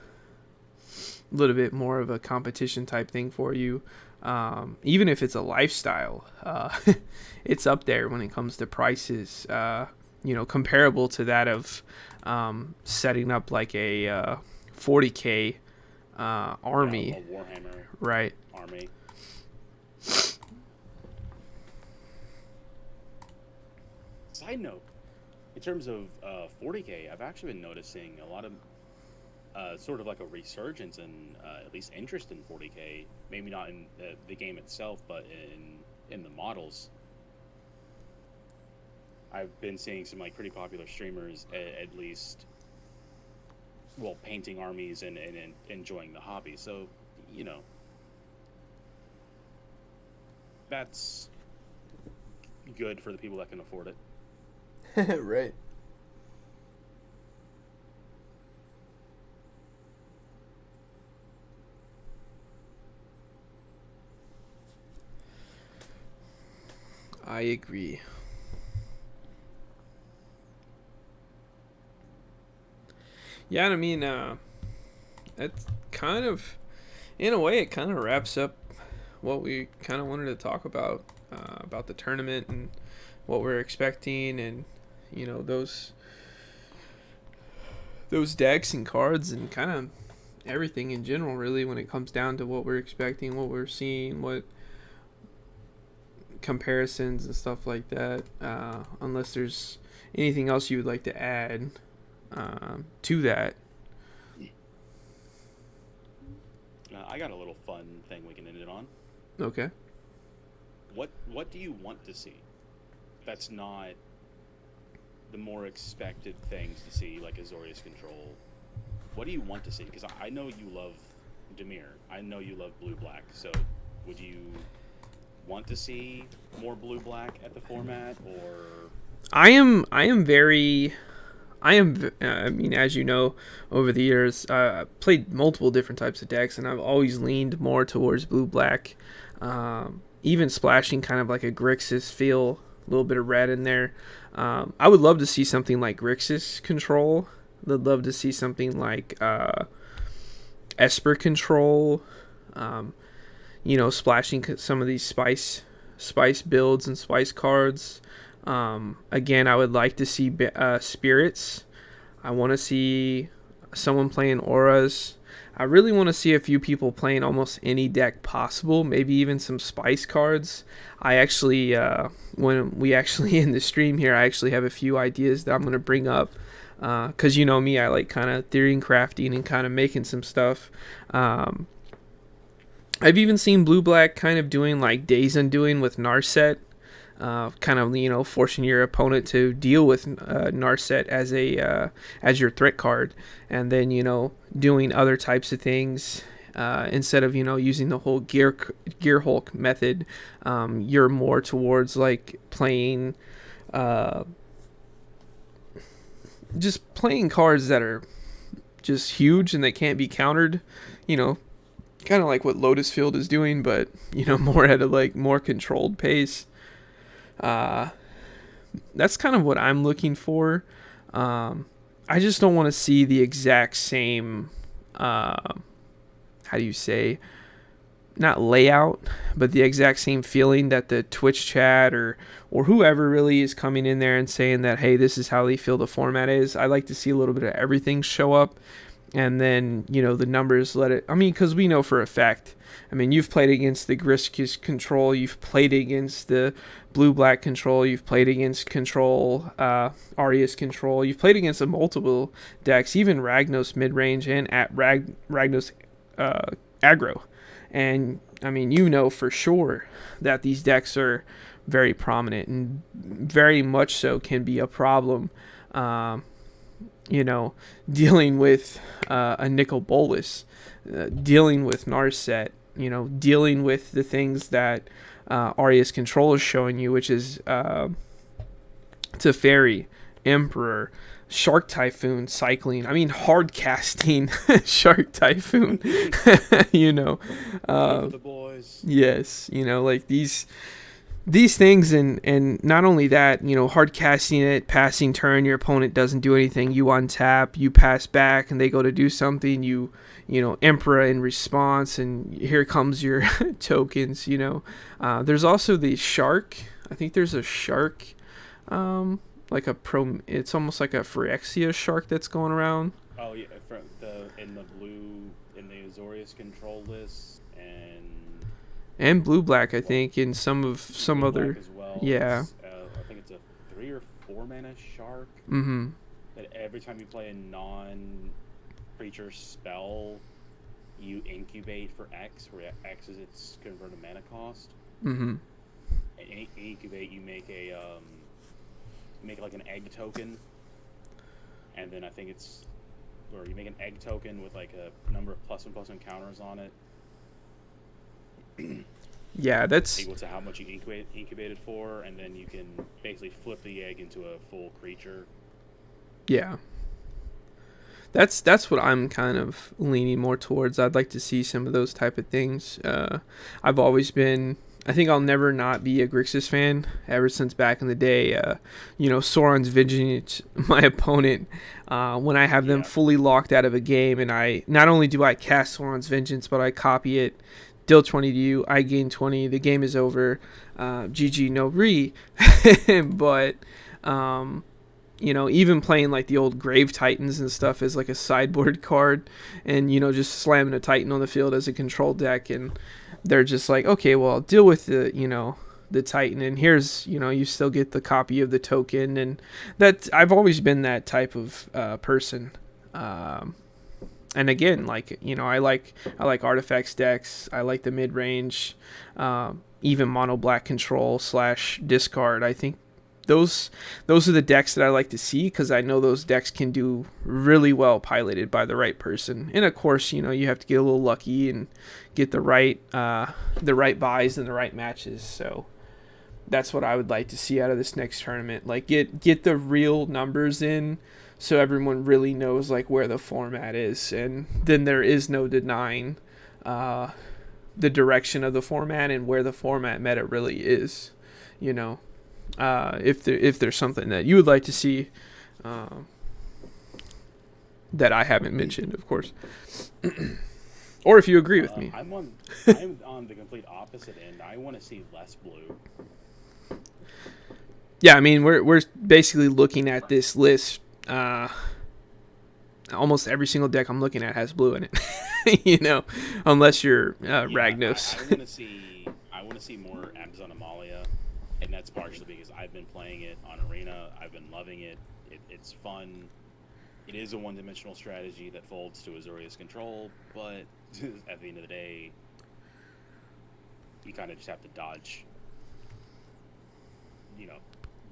[SPEAKER 1] little bit more of a competition type thing for you. Even if it's a lifestyle, it's up there when it comes to prices, comparable to that of setting up like a 40K army.
[SPEAKER 2] Yeah, a Warhammer
[SPEAKER 1] right.
[SPEAKER 2] army. Side note, in terms of 40K, I've actually been noticing a lot of sort of like a resurgence in at least interest in 40K. Maybe not in the game itself, but in the models. I've been seeing some like pretty popular streamers at least, well, painting armies and enjoying the hobby. So, that's good for the people that can afford it.
[SPEAKER 1] Right. I agree. Yeah, I mean, it's kind of, in a way, it kind of wraps up what we kind of wanted to talk about the tournament and what we're expecting, and those decks and cards and kind of everything in general, really, when it comes down to what we're expecting, what we're seeing, what comparisons and stuff like that. Unless there's anything else you would like to add to that.
[SPEAKER 2] I got a little fun thing we can end it on.
[SPEAKER 1] Okay.
[SPEAKER 2] What do you want to see? That's not the more expected things to see, like Azorius Control. What do you want to see? Because I know you love Dimir. I know you love blue-black. So would you want to see more blue-black at the format, or?
[SPEAKER 1] I mean, as you know, over the years, I've played multiple different types of decks, and I've always leaned more towards blue-black. Even splashing kind of like a Grixis feel, a little bit of red in there. I would love to see something like Grixis Control. I'd love to see something like Esper Control. Splashing some of these spice builds and spice cards. Again, I would like to see spirits. I want to see someone playing auras. I really want to see a few people playing almost any deck possible, maybe even some spice cards. I actually, when we actually in the stream here, I actually have a few ideas that I'm going to bring up. Because you know me, I like kind of theory and crafting and kind of making some stuff. I've even seen blue-black kind of doing like Days Undoing with Narset. Kind of, forcing your opponent to deal with Narset as your threat card, and then doing other types of things instead of using the whole gear Hulk method. You're more towards like playing just playing cards that are just huge and they can't be countered. Kind of like what Lotus Field is doing, but more at a like more controlled pace. That's kind of what I'm looking for. I just don't want to see the exact same, how do you say, not layout, but the exact same feeling that the Twitch chat or whoever really is coming in there and saying that, hey, this is how they feel the format is. I like to see a little bit of everything show up, and then, the numbers let it, because we know for a fact, you've played against the Grixis Control, you've played against the blue-black Control, you've played against Control, Arius Control, you've played against multiple decks, even Ragnos mid-range and at Ragnos aggro. And, for sure that these decks are very prominent and very much so can be a problem, dealing with a Nicol Bolas, dealing with Narset, dealing with the things that Arius Control is showing you, which is Teferi, Emperor, Shark Typhoon cycling. I mean, hard casting Shark Typhoon. you know,
[SPEAKER 2] Over the boys.
[SPEAKER 1] yes, like these things, and not only that, hard casting it, passing turn, your opponent doesn't do anything, you untap, you pass back, and they go to do something, Emperor in response, and here comes your tokens. There's also the shark. I think there's a shark, like it's almost like a Phyrexia shark that's going around.
[SPEAKER 2] Oh yeah, in the blue in the Azorius control list,
[SPEAKER 1] And blue black, I think, in some
[SPEAKER 2] blue
[SPEAKER 1] other.
[SPEAKER 2] black as well.
[SPEAKER 1] Yeah.
[SPEAKER 2] I think it's a 3 or 4 mana shark.
[SPEAKER 1] Mm-hmm.
[SPEAKER 2] That every time you play a non-creature spell, you incubate for X, where X is its converted mana cost.
[SPEAKER 1] Mm-hmm.
[SPEAKER 2] And incubate, you make like an egg token, and then I think you make an egg token with like a number of +1/+1 counters on it.
[SPEAKER 1] Yeah, that's
[SPEAKER 2] equal to how much you incubated for, and then you can basically flip the egg into a full creature.
[SPEAKER 1] yeah. That's what I'm kind of leaning more towards. I'd like to see some of those type of things. I've always been. I think I'll never not be a Grixis fan ever since back in the day. Sauron's Vengeance, my opponent, when I have them fully locked out of a game, and I not only do I cast Sauron's Vengeance, but I copy it, deal 20 to you, I gain 20, the game is over, GG no re. But even playing like the old Grave Titans and stuff as like a sideboard card, and just slamming a Titan on the field as a control deck, and they're just like, okay, well, I'll deal with the Titan, and here's you still get the copy of the token, and that I've always been that type of person. And again, like I like artifacts decks. I like the mid range, even mono black control / discard. I think those are the decks that I like to see, because I know those decks can do really well piloted by the right person. And of course, you have to get a little lucky and get the right buys and the right matches. So that's what I would like to see out of this next tournament. Like get the real numbers in, so everyone really knows like where the format is, and then there is no denying the direction of the format and where the format meta really is. If there's something that you would like to see, that I haven't mentioned, of course, or if you agree with me.
[SPEAKER 2] I'm on the complete opposite end. I want to see less blue.
[SPEAKER 1] Yeah, I mean we're basically looking at this list. Almost every single deck I'm looking at has blue in it. Unless you're Ragnos.
[SPEAKER 2] I want to see more Amazon Amalia, and that's partially because I've been playing it on Arena. I've been loving it. It's fun. It is a one-dimensional strategy that folds to Azorius control, but at the end of the day, you kind of just have to dodge.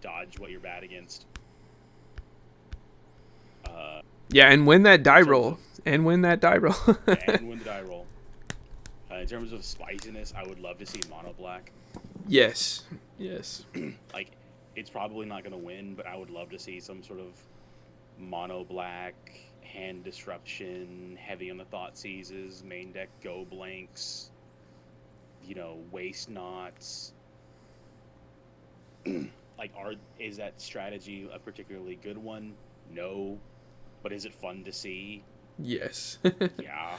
[SPEAKER 2] Dodge what you're bad against.
[SPEAKER 1] Yeah, and win that die roll. And win the die roll.
[SPEAKER 2] In terms of spiciness, I would love to see mono black.
[SPEAKER 1] Yes.
[SPEAKER 2] Like, it's probably not going to win, but I would love to see some sort of mono black, hand disruption, heavy on the thought seizes, main deck go blanks, waste knots. Like, is that strategy a particularly good one? No. But is it fun to see?
[SPEAKER 1] Yes.
[SPEAKER 2] Yeah.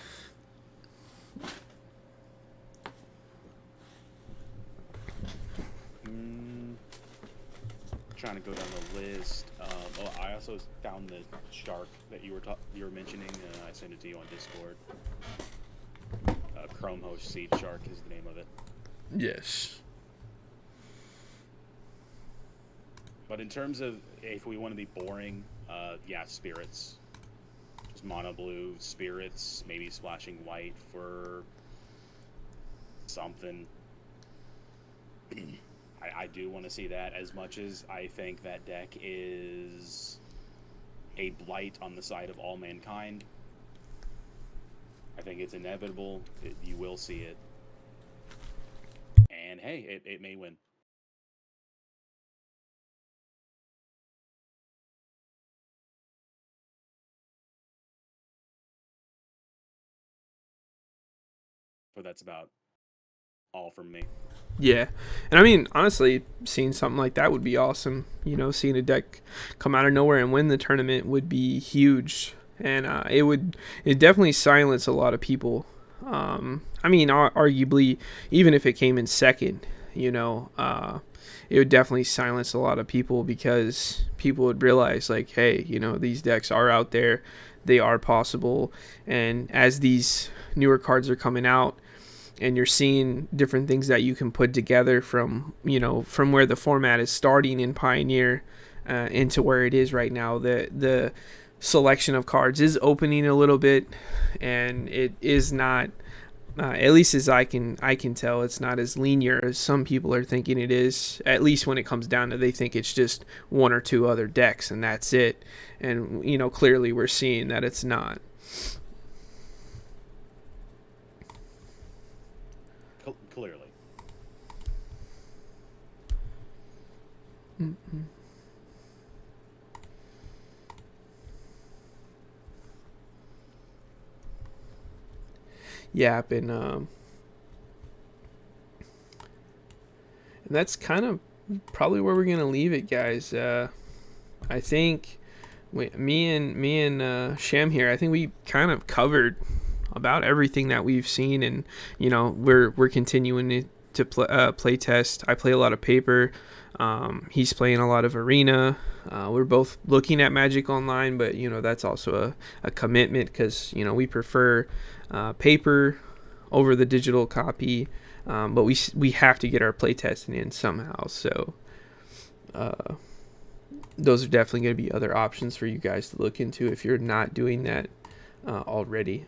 [SPEAKER 2] Trying to go down the list. I also found the shark that you were mentioning. I sent it to you on Discord. Chrome Host Seed Shark is the name of it.
[SPEAKER 1] Yes.
[SPEAKER 2] But in terms of if we want to be boring, spirits. Just mono blue spirits, maybe splashing white for something. I do want to see that, as much as I think that deck is a blight on the side of all mankind. I think it's inevitable. You will see it. And hey, it may win. but that's about all from me.
[SPEAKER 1] Yeah, and I mean, honestly, seeing something like that would be awesome. You know, seeing a deck come out of nowhere and win the tournament would be huge, and it definitely silence a lot of people. I mean, arguably, even if it came in second, you know, it would definitely silence a lot of people because people would realize, like, hey, you know, these decks are out there, they are possible, and as these newer cards are coming out and you're seeing different things that you can put together from, you know, from where the format is starting in Pioneer into where it is right now, the selection of cards is opening a little bit, and it is not, at least as I can tell, it's not as linear as some people are thinking it is. At least when it comes down to, they think it's just one or two other decks and that's it, and you know, clearly we're seeing that it's not.
[SPEAKER 2] Clearly.
[SPEAKER 1] Mm-mm. Yep, and that's kind of probably where we're gonna leave it, guys. I think me and Sham here, I think we kind of covered about everything that we've seen, and you know, we're continuing to play test. I play a lot of paper. He's playing a lot of arena. We're both looking at Magic Online, but you know, that's also a commitment because you know, we prefer paper over the digital copy. But we have to get our playtesting in somehow. So those are definitely going to be other options for you guys to look into if you're not doing that already.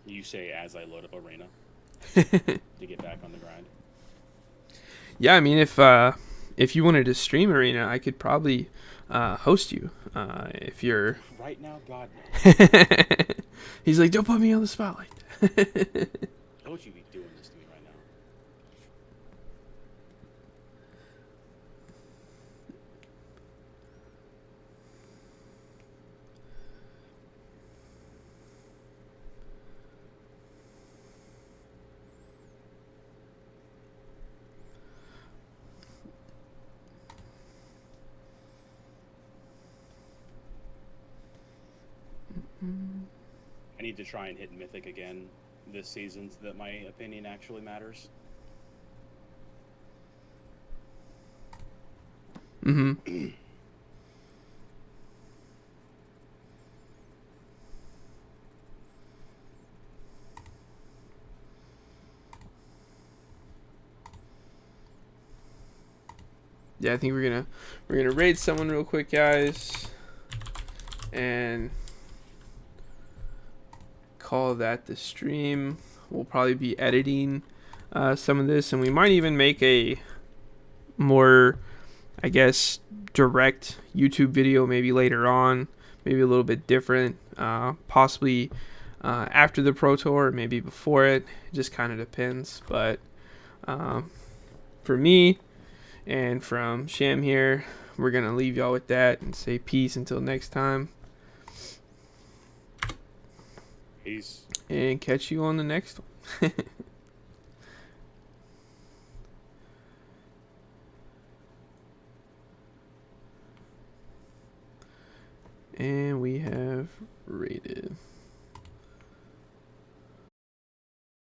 [SPEAKER 2] You say as I load up Arena to get back on the grind.
[SPEAKER 1] Yeah, I mean, if you wanted to stream Arena, I could probably host you if you're.
[SPEAKER 2] Right now, God no.
[SPEAKER 1] He's like, don't put me on the spotlight.
[SPEAKER 2] Don't you be doing this to me right now? I need to try and hit Mythic again this season so that my opinion actually matters.
[SPEAKER 1] Mm-hmm. Yeah, I think we're gonna raid someone real quick, guys, and call that the stream. We'll probably be editing some of this, and we might even make a more, I guess, direct YouTube video maybe later on, maybe a little bit different, possibly after the Pro Tour, or maybe before it. It just kind of depends. But for me and from Sham here, we're going to leave y'all with that and say peace until next time.
[SPEAKER 2] Peace.
[SPEAKER 1] And catch you on the next one. And we have rated.